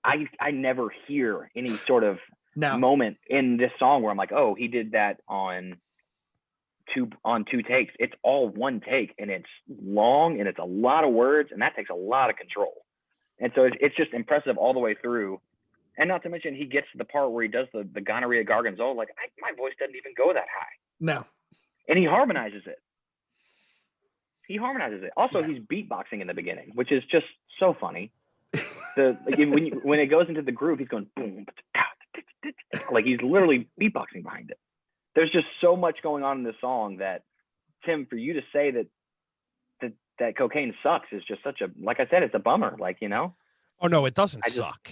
I never hear any sort of moment in this song where I'm like, oh, he did that on two takes. It's all one take, and it's long, and it's a lot of words, and that takes a lot of control. And so it's just impressive all the way through. And not to mention, he gets to the part where he does the Gonorrhea Gorgonzola. Like, my voice doesn't even go that high. No. And he harmonizes it. Also, he's beatboxing in the beginning, which is just so funny. When it goes into the groove, he's going boom, like he's literally beatboxing behind it. There's just so much going on in this song that, Tim, for you to say that cocaine sucks is just such a, like I said, it's a bummer. Like, you know. Oh no, it doesn't suck.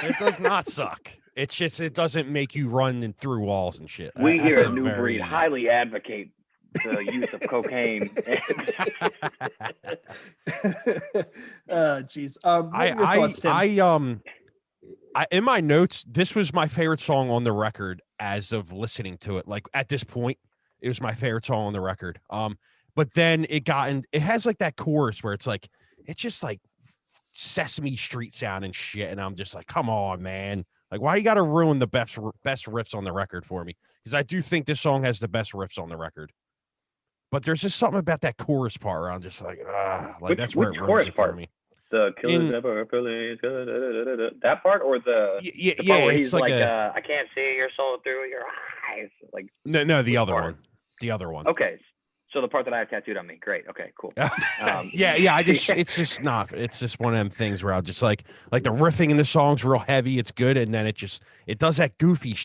It does not suck. It's just it doesn't make you run through walls and shit. We here at New Breed highly advocate the use of cocaine. Jeez. I in my notes, this was my favorite song on the record as of listening to it. Like at this point, it was my favorite song on the record. But then it has like that chorus where it's just like Sesame Street sound and shit. And I'm just like, come on, man. Like, why you got to ruin the best riffs on the record for me? Because I do think this song has the best riffs on the record. But there's just something about that chorus part where I'm just like, that's where it ruins chorus it for part? me. The killers never really that part, or the part where he's like, I can't see your soul through your eyes. Like no, the other one. The other one. Okay. So the part that I have tattooed on me. Great. Okay, cool. Yeah. It's just not. It's just one of them things where I'll just like the riffing in the song's real heavy. It's good, and then it does that goofy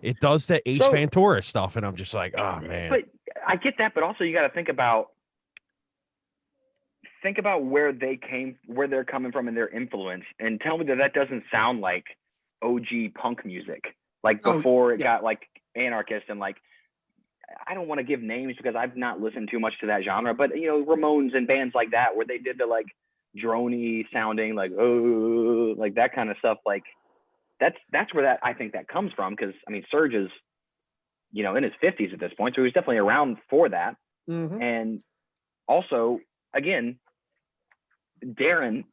it does that Ace Ventura stuff, and I'm just like, oh man. But I get that, but also you got to think about where they're coming from and their influence, and tell me that doesn't sound like OG punk music, like before it got like anarchist and like. I don't want to give names because I've not listened too much to that genre, but Ramones and bands like that, where they did the like drony sounding, like like that kind of stuff. Like that's where I think that comes from. Because I mean, Serge is, in his 50s at this point, so he was definitely around for that. Mm-hmm. And also, again, Darren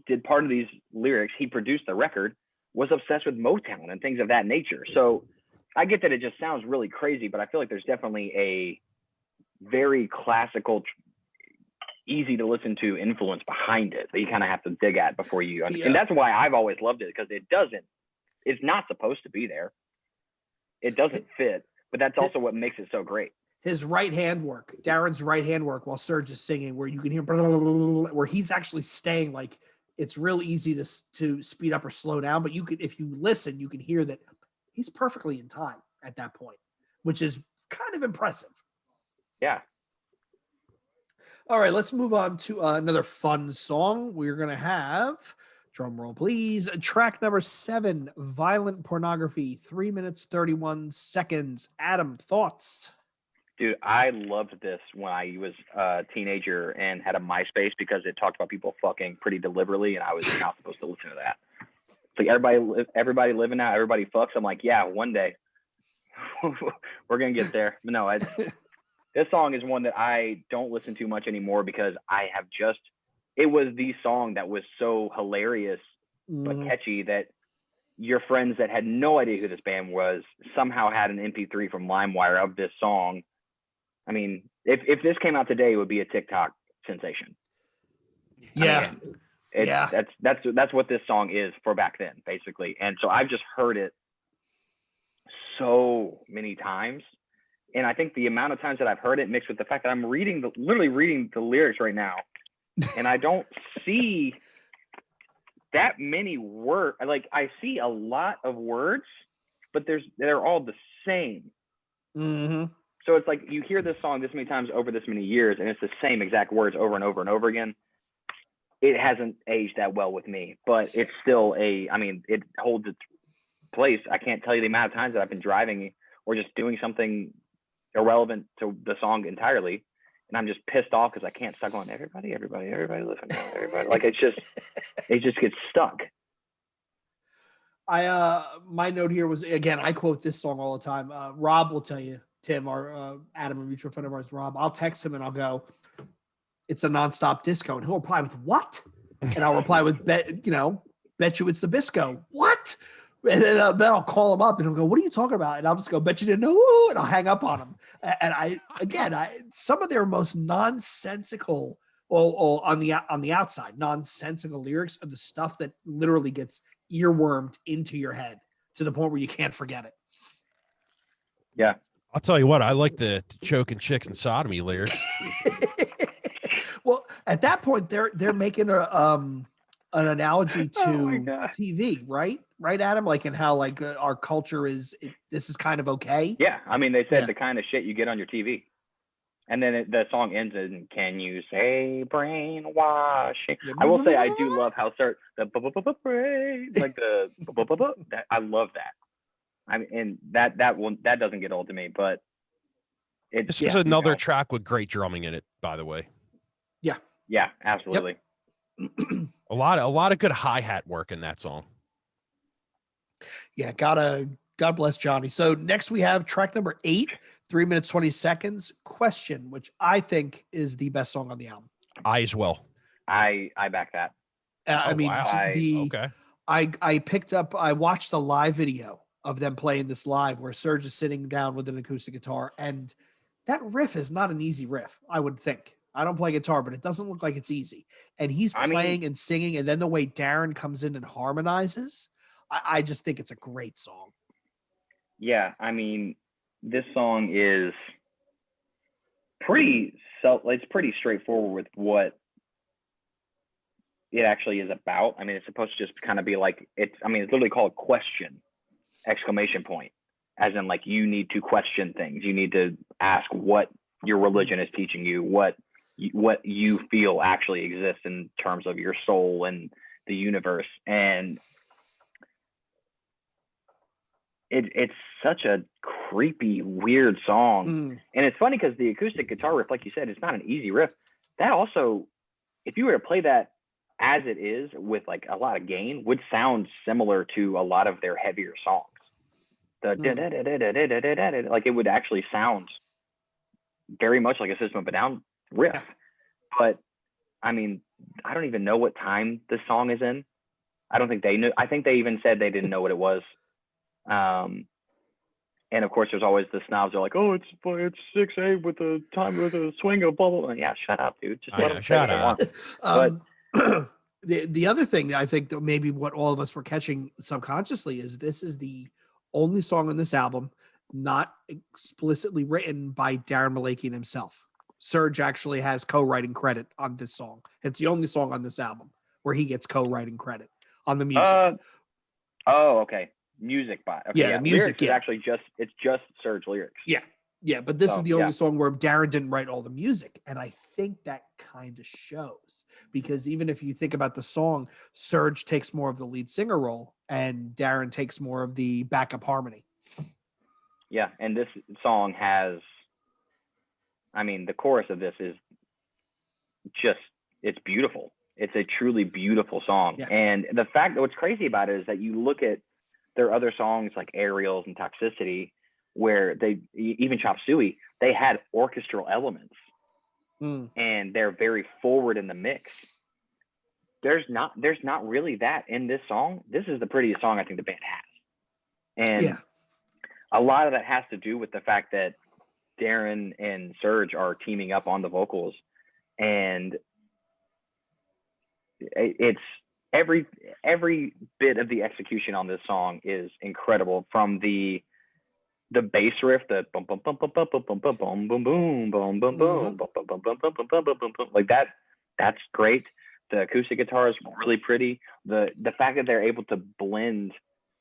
did part of these lyrics. He produced the record, was obsessed with Motown and things of that nature. So I get that it just sounds really crazy, but I feel like there's definitely a very classical, easy to listen to influence behind it that you kind of have to dig at before you understand. And that's why I've always loved it, because it's not supposed to be there. It doesn't fit, but that's also what makes it so great. His right hand work, Darren's right hand work while Serge is singing, where you can hear where he's actually staying, like it's real easy to speed up or slow down, but if you listen, you can hear that he's perfectly in time at that point, which is kind of impressive. Yeah. All right, let's move on to another fun song. We're going to have, drum roll please, track number 7, Violent Pornography, 3 minutes, 31 seconds. Adam, thoughts? Dude, I loved this when I was a teenager and had a MySpace, because it talked about people fucking pretty deliberately, and I was not supposed to listen to that. Like everybody living out, everybody fucks. I'm like, yeah, one day we're gonna get there. But no, this song is one that I don't listen to much anymore, because it was the song that was so hilarious but catchy that your friends that had no idea who this band was somehow had an MP3 from LimeWire of this song. I mean, if this came out today, it would be a TikTok sensation. Yeah. I mean, that's what this song is for back then, basically. And so I've just heard it so many times, and I think the amount of times that I've heard it mixed with the fact that I'm literally reading the lyrics right now, and I don't see that many words. Like, I see a lot of words, but they're all the same. Mm-hmm. So it's like you hear this song this many times over this many years, and it's the same exact words over and over and over again. It hasn't aged that well with me, but it's still it holds its place. I can't tell you the amount of times that I've been driving or just doing something irrelevant to the song entirely, and I'm just pissed off because I can't stop going, everybody listen now, everybody. Like, it just gets stuck. My note here was, again, I quote this song all the time. Rob will tell you, Tim, our Adam, a mutual friend of ours, Rob, I'll text him and I'll go, it's a nonstop disco. And he'll reply with, what? And I'll reply with, bet you it's the Bisco. What? And then I'll call him up and he'll go, what are you talking about? And I'll just go, bet you didn't know. And I'll hang up on him. And some of their most nonsensical, or on the outside, nonsensical lyrics are the stuff that literally gets earwormed into your head to the point where you can't forget it. Yeah. I'll tell you what, I like the choking chicks and sodomy lyrics. Well, at that point, they're making an analogy to TV, right? Right, Adam? Like, in how like our culture this is kind of okay. Yeah, I mean, they said the kind of shit you get on your TV, and then the song ends in "Can you say brainwashing?" I will say I do love how brain, like I love that. I mean, and that doesn't get old to me, but this is another track with great drumming in it, by the way. Yeah, absolutely. Yep. a lot of good hi-hat work in that song. Yeah, God bless Johnny. So next we have track number 8, 3 minutes 20 seconds. Question, which I think is the best song on the album. I as well. I back that. I watched the live video of them playing this live, where Serge is sitting down with an acoustic guitar, and that riff is not an easy riff, I would think. I don't play guitar, but it doesn't look like it's easy. And he's playing and singing, and then the way Darren comes in and harmonizes, I just think it's a great song. Yeah, I mean, this song is it's pretty straightforward with what it actually is about. I mean, it's supposed to just kind of be like, it's literally called question, ! As in, like, you need to question things. You need to ask what your religion is teaching you, what you feel actually exists in terms of your soul and the universe. And it's such a creepy, weird song. And it's funny because the acoustic guitar riff, like you said, it's not an easy riff. That also, if you were to play that as it is with like a lot of gain, would sound similar to a lot of their heavier songs. Like it would actually sound very much like a System of a Down riff. But I mean, I don't even know what time this song is in. I don't think they knew. I think they even said they didn't know what it was. And of course, there's always the snobs are like, oh, it's 6/8 with a swing of blah, blah, blah. Yeah, shut up, dude. Just let them shut up. But the other thing that I think that maybe what all of us were catching subconsciously is this is the only song on this album not explicitly written by Darren Malakian himself. Serge actually has co-writing credit on this song. It's the only song on this album where he gets co-writing credit on the music. Okay. Music by music. Lyrics is actually just Serge lyrics. Yeah, but this is the only song where Darren didn't write all the music, and I think that kind of shows, because even if you think about the song, Serge takes more of the lead singer role, and Darren takes more of the backup harmony. Yeah, and this song has, I mean, the chorus of this is just, it's beautiful. It's a truly beautiful song, and the fact that what's crazy about it is that you look at their other songs like Aerials and Toxicity, where they, even Chop Suey, they had orchestral elements and they're very forward in the mix. There's not really that in this song. This is the prettiest song I think the band has. And a lot of that has to do with the fact that Darren and Serge are teaming up on the vocals, and it's every bit of the execution on this song is incredible. From the bass riff, the bum bum bum bum bum bum bum bum bum boom boom boom boom boom bum bum bum bum bum bum bum bum, like that's great. The acoustic guitar is really pretty. The fact that they're able to blend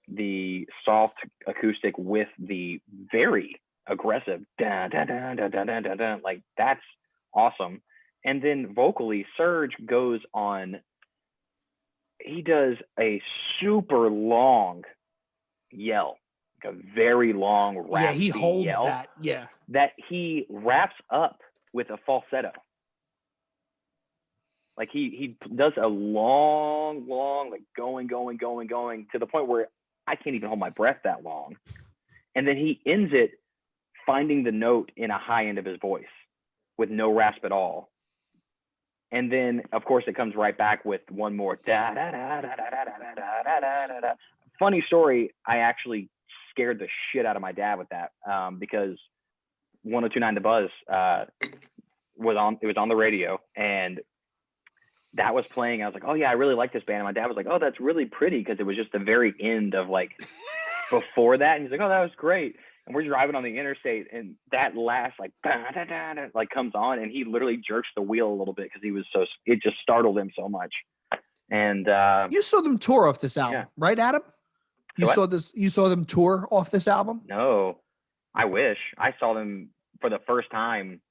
the soft acoustic with the very aggressive da da da da da da da, like that's awesome. And then vocally, Serge goes on. He does a super long yell, like a very long raspy he holds yell that. That he wraps up with a falsetto. Like he does a long, like going to the point where I can't even hold my breath that long. And then he ends it finding the note in a high end of his voice with no rasp at all. And then, of course, it comes right back with one more. Da, da, da, da, da, da, da, da, da, da. Funny story, I actually scared the shit out of my dad with that because 102.9 The Buzz was on the radio, and that was playing. I was like, oh, yeah, I really like this band. And my dad was like, oh, that's really pretty, because it was just the very end of, like, before that. And he's like, oh, that was great. And we're driving on the interstate, and that last like like comes on, and he literally jerks the wheel a little bit because it just startled him so much. And you saw them tour off this album, right, Adam? You saw them tour off this album? No, I wish. I saw them for the first time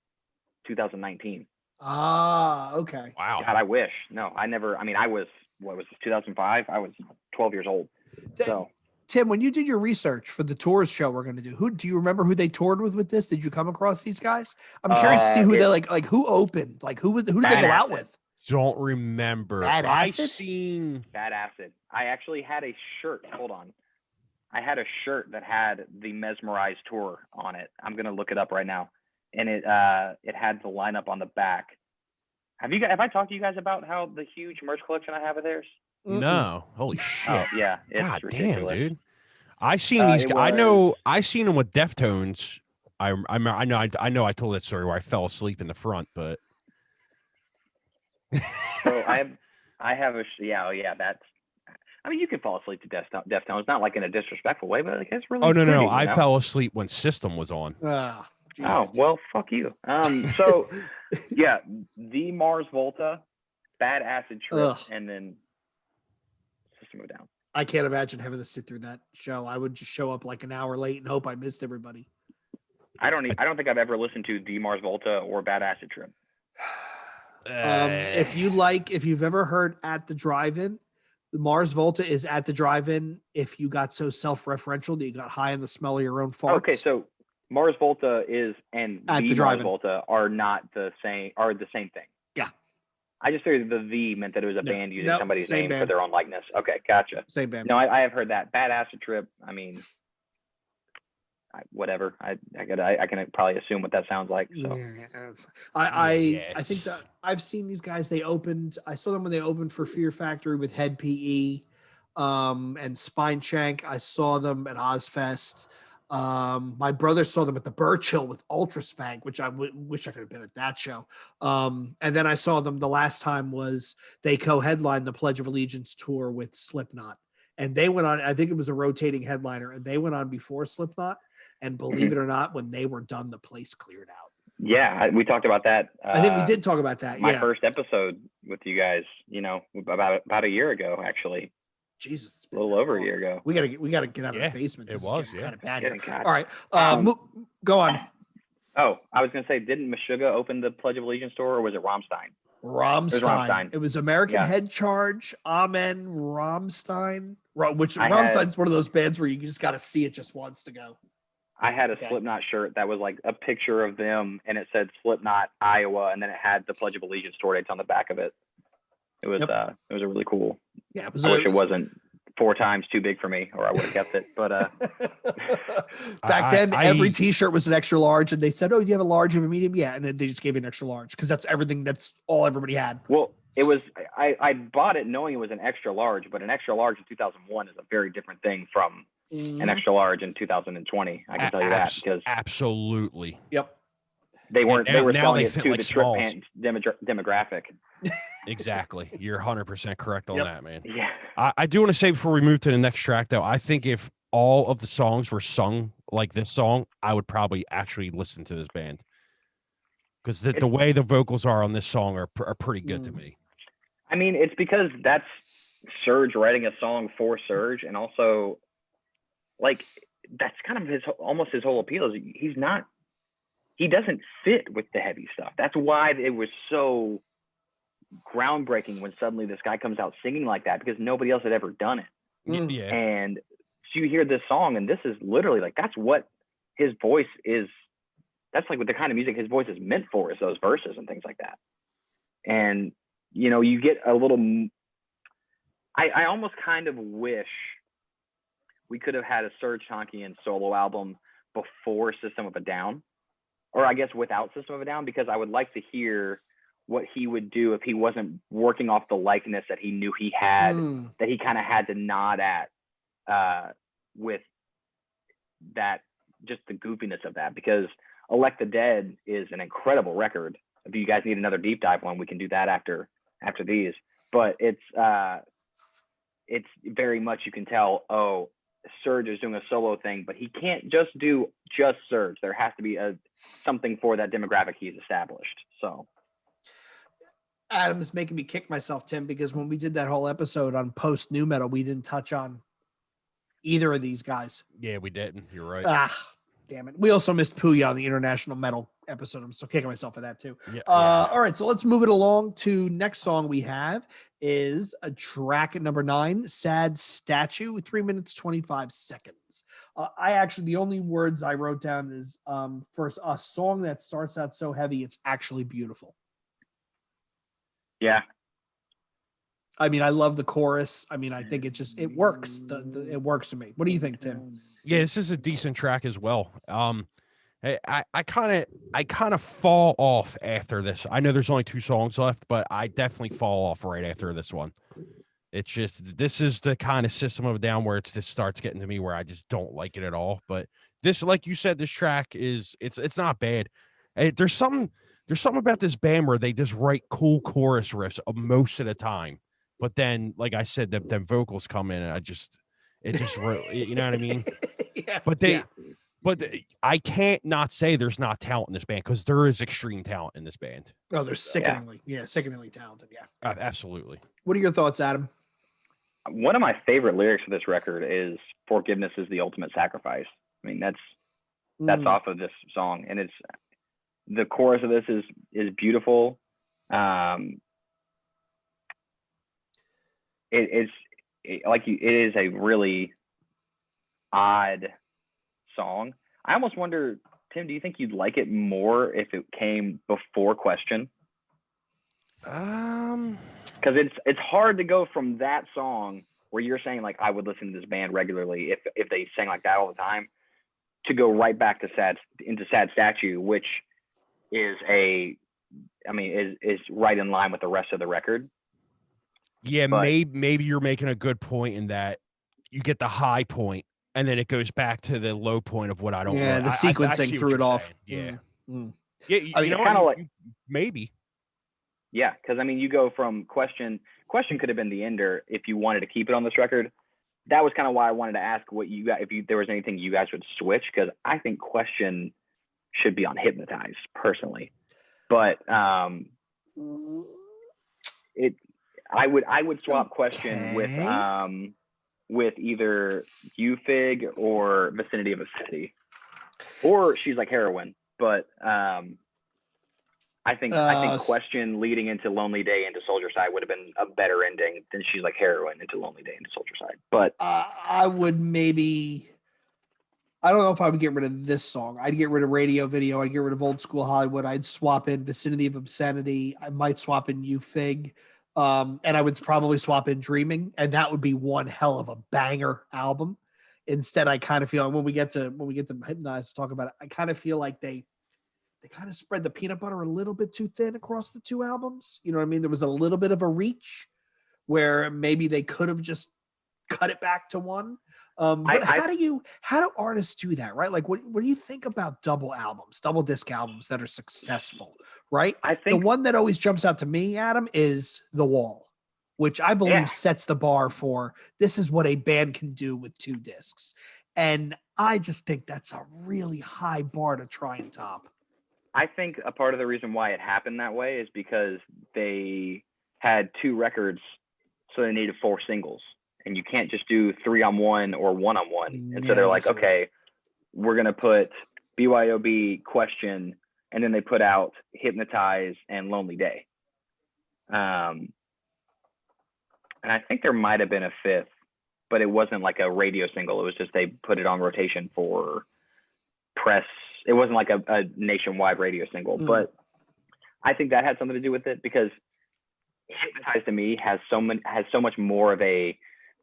2019. Ah, okay. Wow. God, I wish. No, I never. I mean, I was, what was this, 2005? I was 12 years old. So. Tim, when you did your research for the tours show we're going to do you remember who they toured with this? Did you come across these guys? I'm curious to see who they like who opened, like who did they go out with? Don't remember. Bad Acid? Bad Acid. I actually had a shirt. Hold on. I had a shirt that had the Mezmerize tour on it. I'm going to look it up right now. And it had the lineup on the back. Have I talked to you guys about how the huge merch collection I have of theirs? No, holy shit! Oh, yeah, it's God ridiculous. Damn, dude. I seen these. I seen them with Deftones I know I told that story where I fell asleep in the front, but So I have that's. I mean, you can fall asleep to Deftones, not like in a disrespectful way, but like it's really. oh no, pretty, I fell asleep when System was on. Ah, oh Jesus. well, fuck you. So yeah, the Mars Volta, Bad Acid Trip, Ugh. and then System of a Down. I can't imagine having to sit through that show. I would just show up like an hour late and hope I missed everybody. I don't think I've ever listened to the Mars Volta or Bad Acid Trip. If you've ever heard At the Drive-In, the Mars Volta is at the drive-in. If you got so self-referential that you got high in the smell of your own farts. Okay, so Mars Volta and At the Mars drive-in. Volta are the same thing. Yeah. I just figured the V meant that it was a band using somebody's name band. for their own likeness. Okay, gotcha. Same band. No, I have heard that. Bad Acid Trip. I mean, whatever. I can probably assume what that sounds like. So I think that I've seen these guys. I saw them when they opened for Fear Factory with Head PE, and Spine Shank. I saw them at Ozfest. My brother saw them at the Birchill with Ultra Spank, which I wish I could have been at that show. And then I saw them the last time was they co-headlined the Pledge of Allegiance tour with Slipknot, and they went on. I think it was a rotating headliner, and they went on before Slipknot. And believe it or not, when they were done, the place cleared out. Yeah, we talked about that. I think we did talk about that. My first episode with you guys, about a year ago, actually. Jesus, a little over a year ago. We gotta get out of the basement. It was kind of bad. All right, go on. Oh, I was gonna say, didn't Meshuggah open the Pledge of Allegiance tour, or was it Rammstein? Rammstein. It was American Head Charge, Amen, Rammstein. Rammstein's one of those bands where you just got to see it just once to go. I had a Slipknot shirt that was like a picture of them, and it said Slipknot, Iowa, and then it had the Pledge of Allegiance tour dates on the back of it. It was a really cool. Yeah, I wish it wasn't 4 times too big for me, or I would have kept it. But back then, every T-shirt was an extra large, and they said, "Oh, do you have a large and a medium?" Yeah, and then they just gave you an extra large because that's everything. That's all everybody had. Well, it was. I bought it knowing it was an extra large, but an extra large in 2001 is a very different thing from an extra large in 2020. I can tell you that because absolutely. Yep. They weren't. They were selling it to like the strip pants demographic. Exactly. You're 100% correct on that, man. Yeah. I do want to say before we move to the next track, though, I think if all of the songs were sung like this song, I would probably actually listen to this band because the way the vocals are on this song are pretty good to me. I mean, it's because that's Serge writing a song for Serge, and also, like, that's kind of almost his whole appeal is he doesn't fit with the heavy stuff. That's why it was so groundbreaking when suddenly this guy comes out singing like that, because nobody else had ever done it. Yeah. And so you hear this song, and this is literally like, that's what his voice is. That's like what the kind of music his voice is meant for, is those verses and things like that. And, you get a little, I almost kind of wish we could have had a Serge Tankian solo album before System of a Down, or I guess without System of a Down, because I would like to hear what he would do if he wasn't working off the likeness that he knew he had, that he kind of had to nod at, with that, just the goofiness of that, because Elect the Dead is an incredible record. If you guys need another deep dive one, we can do that after these, but it's very much, you can tell, Serge is doing a solo thing, but he can't just do just Serge. There has to be something for that demographic he's established. So Adam's making me kick myself, Tim, because when we did that whole episode on post new metal, we didn't touch on either of these guys. Yeah, we didn't. You're right. Damn it. We also missed Puya on the international metal episode. I'm still kicking myself for that too. Yeah. All right, so let's move it along to next song we have is a track at number 9, Sad Statue, 3 minutes, 25 seconds. The only words I wrote down is for a song that starts out so heavy, it's actually beautiful. Yeah. I mean, I love the chorus. I mean, I think it works. It works for me. What do you think, Tim? Yeah, this is a decent track as well. I kind of fall off after this. I know there's only 2 songs left, but I definitely fall off right after this one. It's just, this is the kind of System of a Down where it just starts getting to me where I just don't like it at all. But this, like you said, this track is, it's not bad. There's something about this band where they just write cool chorus riffs most of the time. But then, like I said, them vocals come in and it just, you know what I mean? Yeah. But I can't not say there's not talent in this band, because there is extreme talent in this band. Oh, they're sickeningly talented. Yeah. Absolutely. What are your thoughts, Adam? One of my favorite lyrics of this record is "Forgiveness is the ultimate sacrifice." I mean, that's off of this song, and it's the chorus of this is beautiful. It is a really odd song. I almost wonder, Tim, do you think you'd like it more if it came before Question? Because it's hard to go from that song where you're saying like I would listen to this band regularly if they sang like that all the time, to go right back to Sad Statue, which is is right in line with the rest of the record. Yeah, but maybe you're making a good point in that you get the high point and then it goes back to the low point of what I don't. Yeah, the sequencing threw it off. Saying. Yeah, yeah. You know, kind of like maybe. Yeah, because I mean, you go from Question could have been the ender if you wanted to keep it on this record. That was kind of why I wanted to ask what you got, if there was anything you guys would switch, because I think Question should be on Hypnotize personally, but I would swap Question with either Ufig or Vicinity of a City, or She's Like Heroin, but I think Question leading into Lonely Day into Soldier Side would have been a better ending than She's Like Heroin into Lonely Day into Soldier Side. But I would maybe, I don't know if I would get rid of this song. I'd get rid of Radio Video. I'd get rid of Old School Hollywood. I'd swap in Vicinity of Obscenity. I might swap in Ufig. And I would probably swap in Dreaming. And that would be one hell of a banger album. Instead, I kind of feel, when we get to Hypnotize to talk about it, I kind of feel like they kind of spread the peanut butter a little bit too thin across the two albums. You know what I mean? There was a little bit of a reach where maybe they could have just cut it back to one. But how do artists do that, right? Like, what do you think about double disc albums that are successful, right? I think the one that always jumps out to me, Adam, is The Wall, which I believe sets the bar for this is what a band can do with 2 discs. And I just think that's a really high bar to try and top. I think a part of the reason why it happened that way is because they had 2 records, so they needed 4 singles. And you can't just do 3-on-1 or 1-on-1. And so they're like, okay, we're going to put BYOB, Question, and then they put out Hypnotize and Lonely Day. And I think there might have been a 5th, but it wasn't like a radio single. It was just they put it on rotation for press. It wasn't like a nationwide radio single, but I think that had something to do with it, because Hypnotize to me has so much more of a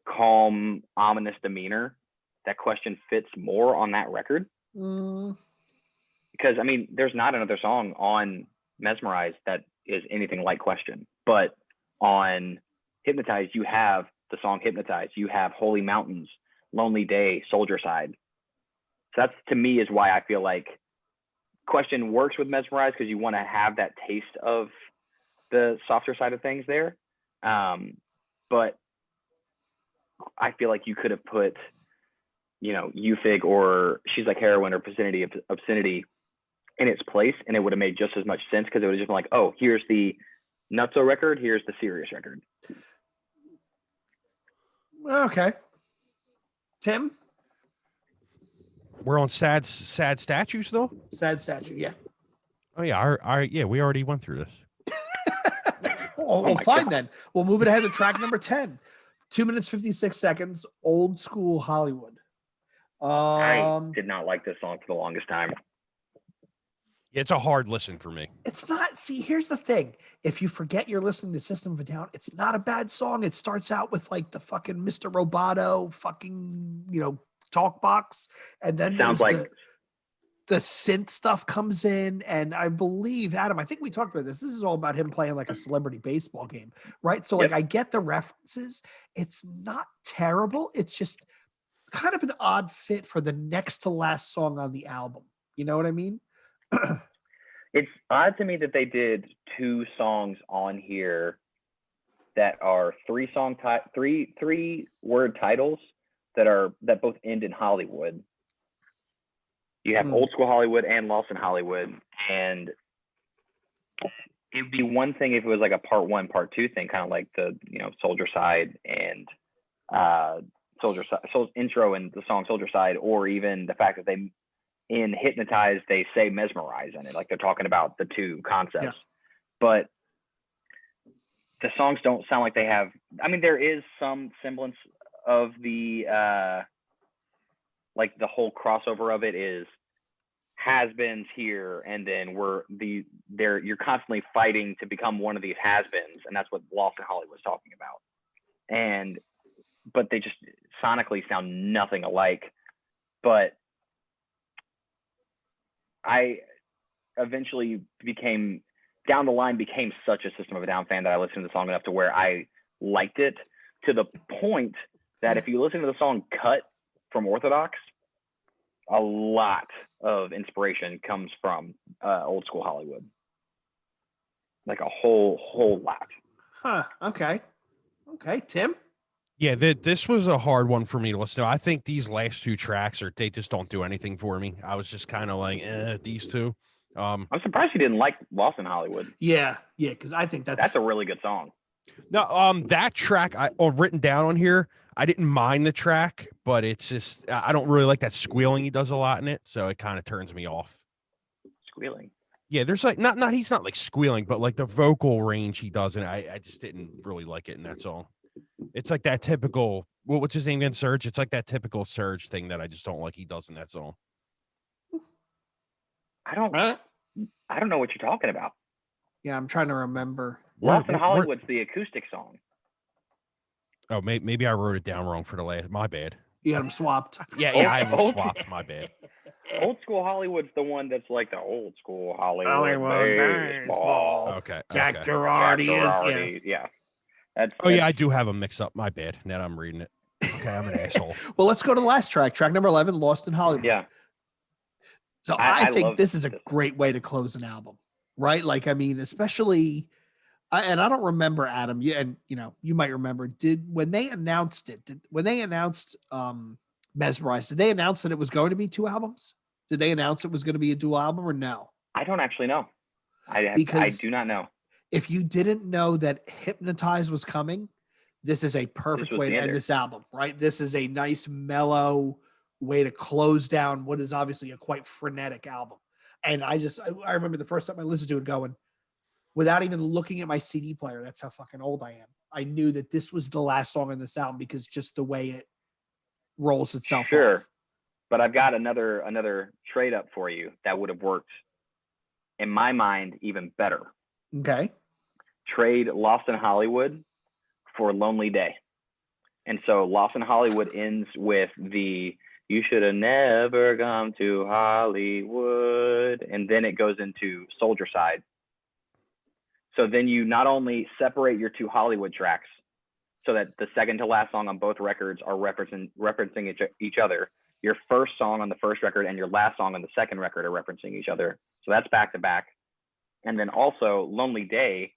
calm, ominous demeanor that Question fits more on that record. Because I mean, there's not another song on Mezmerize that is anything like Question, but on Hypnotize you have the song Hypnotize, you have Holy Mountains, Lonely Day, Soldier Side. So that's, to me, is why I feel like Question works with Mezmerize, because you want to have that taste of the softer side of things there. But I feel like you could have put, Ufig or She's Like Heroin or Vicinity of Obscenity in its place, and it would have made just as much sense, because it would have just been like, oh, here's the Nutso record, here's the serious record. Okay. Tim? We're on sad statue still? Sad Statue, yeah. Oh yeah, we already went through this. Well, fine then. We'll move it ahead to track number 10. 2 minutes 56 seconds. Old School Hollywood. I did not like this song for the longest time. It's a hard listen for me. It's not. See, here's the thing. If you forget you're listening to System of a Down, it's not a bad song. It starts out with like the fucking Mr. Roboto fucking, talk box. And then sounds like the synth stuff comes in, and I believe, Adam, I think we talked about this. This is all about him playing like a celebrity baseball game, right? So like I get the references. It's not terrible. It's just kind of an odd fit for the next to last song on the album. You know what I mean? It's odd to me that they did 2 songs on here that are 3-word titles that both end in Hollywood. You have Old School Hollywood and Lost in Hollywood, and it'd be one thing if it was like a part 1, part 2 thing, kind of like the Soldier Side and intro and the song Soldier Side, or even the fact that they in Hypnotize they say Mezmerize in it, like they're talking about the 2 concepts. But the songs don't sound like they have. I mean, there is some semblance of the like the whole crossover of it is has-beens here, and then you're constantly fighting to become one of these has-beens, and that's what Lost in Hollywood was talking about. But they just sonically sound nothing alike. But I eventually became such a System of a Down fan that I listened to the song enough to where I liked it, to the point that if you listen to the song Cut from Orthodox, a lot of inspiration comes from Old School Hollywood. Like a whole lot. Huh. Okay. Tim? Yeah, this was a hard one for me to listen to. I think these last 2 tracks they just don't do anything for me. I was just kind of like, these 2. I'm surprised you didn't like Lost in Hollywood. Yeah, because I think that's a really good song. No, that track written down on here, I didn't mind the track, but it's just I don't really like that squealing he does a lot in it, so it kind of turns me off. Squealing. Yeah, there's like not he's not like squealing, but like the vocal range he does, and I just didn't really like it in that song. It's like that typical what's his name again, Surge? It's like that typical Surge thing that I just don't like he does in that song. I don't know what you're talking about. Yeah, I'm trying to remember. Lost in Hollywood's the acoustic song. Oh, maybe I wrote it down wrong for the last. My bad. You got them swapped. Yeah, I was swapped. My bad. Old School Hollywood's the one that's like the Old School Hollywood baseball. Okay. Jack Girardi is. Yeah. Yeah, I do have them mixed up. My bad. Now that I'm reading it. Okay, I'm an asshole. Well, let's go to the last track number 11, Lost in Hollywood. Yeah. So I think this is a great way to close an album, right? Like, I mean, especially, and I don't remember, Adam, you might remember, when they announced Mezmerize, did they announce that it was going to be 2 albums? Did they announce it was going to be a dual album or no? I don't actually know. I do not know. If you didn't know that Hypnotize was coming, this is a perfect way to end this album, right? This is a nice, mellow way to close down what is obviously a quite frenetic album. And I remember the first time I listened to it going, without even looking at my CD player, that's how fucking old I am. I knew that this was the last song on this album because just the way it rolls itself off. But I've got another trade up for you that would have worked, in my mind, even better. Okay. Trade Lost in Hollywood for Lonely Day. And so Lost in Hollywood ends with the "You should have never come to Hollywood," and then it goes into Soldier Side. So then you not only separate your 2 Hollywood tracks so that the second to last song on both records are referencing each other, your first song on the first record and your last song on the second record are referencing each other. So that's back to back. And then also Lonely Day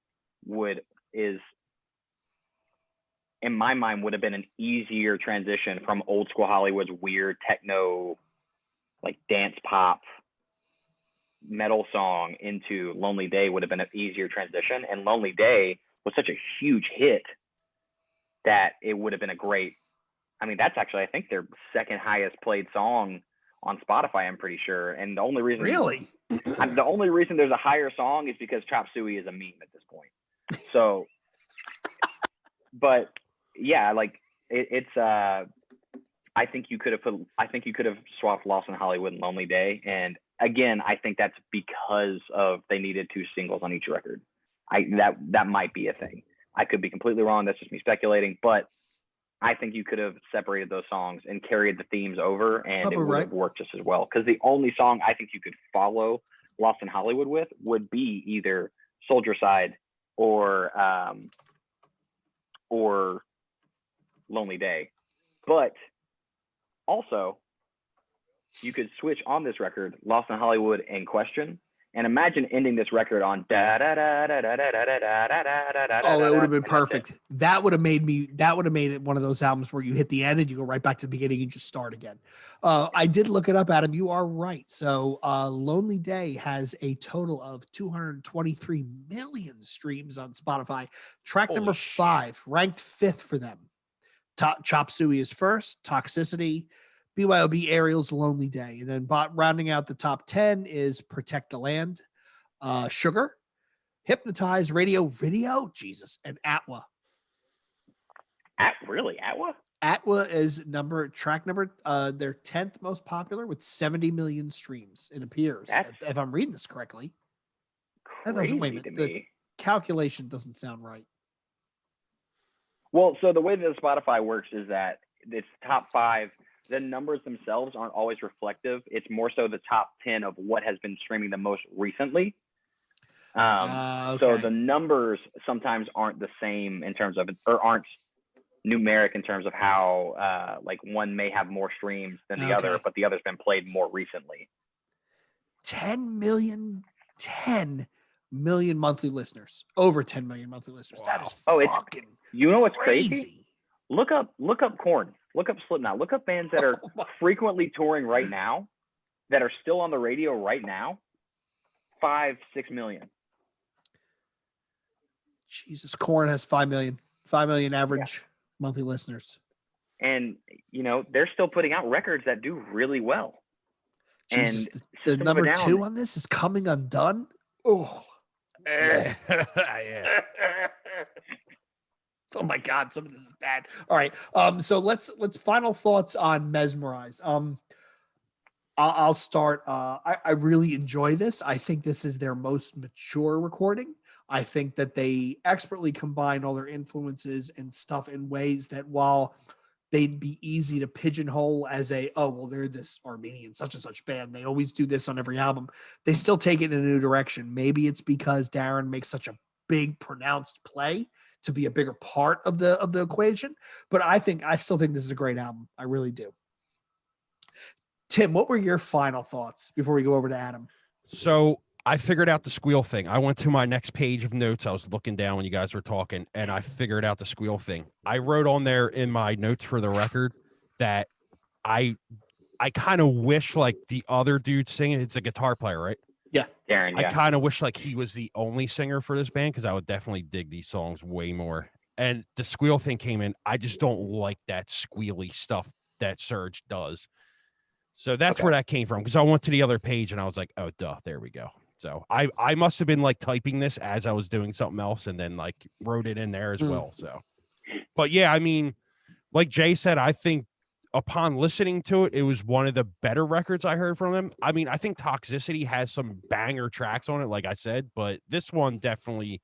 in my mind would have been an easier transition from Old School Hollywood's weird techno, like dance pop metal song into Lonely Day would have been an easier transition. And Lonely Day was such a huge hit that it would have been that's actually, I think, their second highest played song on Spotify, I'm pretty sure. And the only reason the only reason there's a higher song is because Chop Suey is a meme at this point. So, but yeah, like it's I think you could have swapped Lost in Hollywood and Lonely Day. And again, I think that's because they needed 2 singles on each record. That might be a thing. I could be completely wrong. That's just me speculating, but I think you could have separated those songs and carried the themes over, and Probably it would have right. worked just as well. Because the only song I think you could follow Lost in Hollywood with would be either Soldier Side or Lonely Day. But also, you could switch on this record, Lost in Hollywood and Question, and imagine ending this record on da da da da da da da da da da da. Oh, it would have been perfect. That would have made it one of those albums where you hit the end and you go right back to the beginning and just start again. I did look it up, Adam. You are right. So Lonely Day has a total of 223 million streams on Spotify. Track number 5, ranked 5th for them. Chop Suey is first, Toxicity, BYOB Ariel's Lonely Day. And then rounding out the top 10 is Protect the Land, Sugar, Hypnotize, Radio, Jesus, and Atwa. Really? Atwa? Atwa is track number, their 10th most popular with 70 million streams, it appears. If I'm reading this correctly. That doesn't, wait a minute, the calculation doesn't sound right. Well, so the way that Spotify works is that it's top 5. The numbers themselves aren't always reflective. It's more so the top 10 of what has been streaming the most recently. Okay. So the numbers sometimes aren't the same in terms of, or aren't numeric in terms of how like one may have more streams than the other, but the other's been played more recently. 10 million monthly listeners, over 10 million monthly listeners. Wow. That is fucking you know what's crazy? Look up Korn, look up Slipknot, look up bands that are frequently touring right now, that are still on the radio right now. 5-6 million. Jesus, Korn has 5 million average monthly listeners. And, you know, they're still putting out records that do really well. Jesus, and the number 2 on this is Coming Undone. Oh, yeah. Oh my God, some of this is bad. All right. So let's final thoughts on Mezmerize. I'll start. I really enjoy this. I think this is their most mature recording. I think that they expertly combine all their influences and stuff in ways that, while they'd be easy to pigeonhole as they're this Armenian such and such band, they always do this on every album, they still take it in a new direction. Maybe it's because Darren makes such a big pronounced play to be a bigger part of the equation, but I still think this is a great album. I really do. Tim, what were your final thoughts before we go over to Adam? So I figured out the squeal thing. I went to my next page of notes. I was looking down when you guys were talking, and I figured out the squeal thing. I wrote on there in my notes for the record that I kind of wish, like, the other dude singing, it's a guitar player, right? Yeah. Darren, I kind of wish like he was the only singer for this band, because I would definitely dig these songs way more. And the squeal thing came in. I just don't like that squealy stuff that Serge does. So that's where that came from, because I went to the other page and I was like, oh, duh, there we go. So I must have been like typing this as I was doing something else and then like wrote it in there as well. So, but yeah, I mean, like Jay said, I think upon listening to it, it was one of the better records I heard from them. I mean, I think Toxicity has some banger tracks on it, like I said, but this one definitely,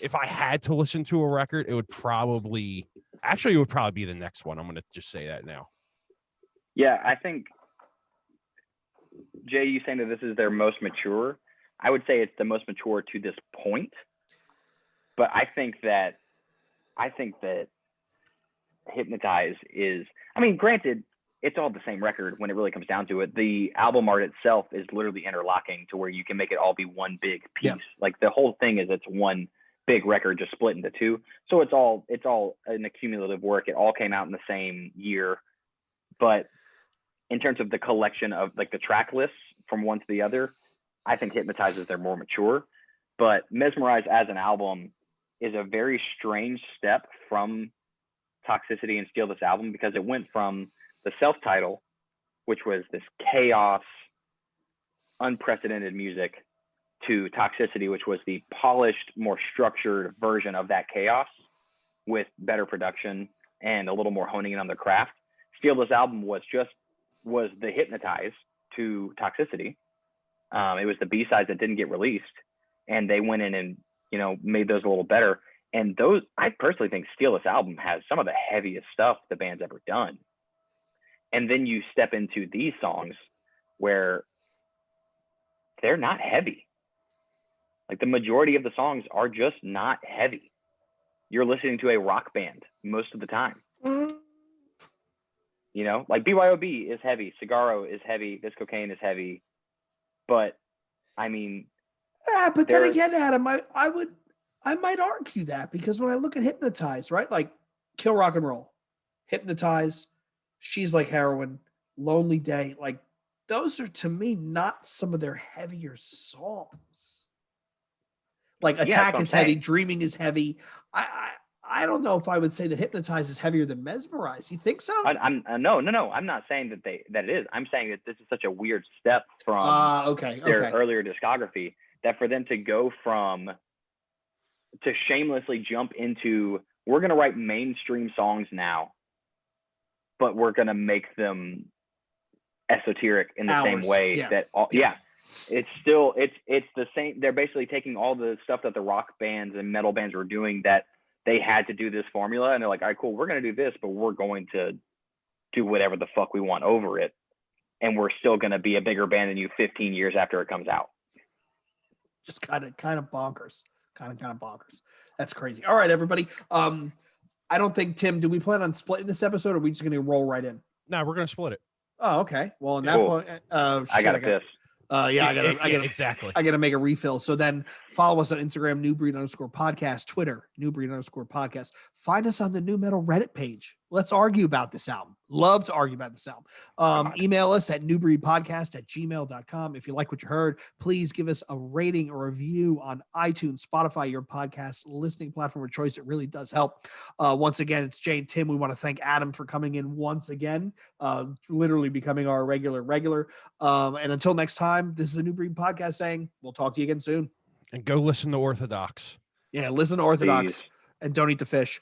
if I had to listen to a record, it would probably be the next one. I'm going to just say that now. Yeah, I think, Jay, you saying that this is their most mature, I would say it's the most mature to this point. But I think that Hypnotize is, I mean, granted, it's all the same record when it really comes down to it. The album art itself is literally interlocking to where you can make it all be one big piece. Yeah. Like the whole thing is, it's one big record just split into two. So it's all an accumulative work. It all came out in the same year. But in terms of the collection of like the track lists from one to the other, I think Hypnotize is they're more mature. But Mezmerize as an album is a very strange step from Toxicity and Steal This Album, because it went from the self-title, which was this chaos, unprecedented music, to Toxicity, which was the polished, more structured version of that chaos with better production and a little more honing in on the craft. Steal This Album was the Hypnotize to Toxicity. It was the B-sides that didn't get released, and they went in and, made those a little better. And those, I personally think Steal This album has some of the heaviest stuff the band's ever done. And then you step into these songs where they're not heavy. Like the majority of the songs are just not heavy. You're listening to a rock band most of the time. You know, like BYOB is heavy, Cigarro is heavy, This Cocaine is heavy. But I mean, but then again, Adam, I might argue that, because when I look at Hypnotize, right? Like Kill Rock and Roll, Hypnotize, She's Like Heroin, Lonely Day, like those are to me not some of their heavier songs. Like Attack is heavy, Dreaming is heavy. I don't know if I would say that Hypnotize is heavier than Mezmerize. You think so? No. I'm not saying that it is. I'm saying that this is such a weird step from their earlier discography, that for them to go to shamelessly jump into, we're going to write mainstream songs now, but we're going to make them esoteric in the same way it's the same. They're basically taking all the stuff that the rock bands and metal bands were doing, that they had to do this formula, and they're like, all right, cool, we're going to do this, but we're going to do whatever the fuck we want over it. And we're still going to be a bigger band than you 15 years after it comes out. Just kind of bonkers. Kind of bonkers. That's crazy. All right, everybody. I don't think, Tim, do we plan on splitting this episode, or are we just going to roll right in? No, we're going to split it. Oh, okay. Well, in that point, I got this. I gotta make a refill. So then follow us on Instagram, newbreed_podcast, Twitter, newbreed_podcast. Find us on the New Metal Reddit page. Let's argue about this album. Love to argue about this album. Email us at newbreedpodcast@gmail.com. If you like what you heard, please give us a rating or review on iTunes, Spotify, your podcast listening platform of choice. It really does help. Once again, it's Jay and Tim. We want to thank Adam for coming in once again, literally becoming our regular. And until next time, this is a New Breed Podcast saying we'll talk to you again soon. And go listen to Orthodox. Yeah, listen to Orthodox. Please. And don't eat the fish.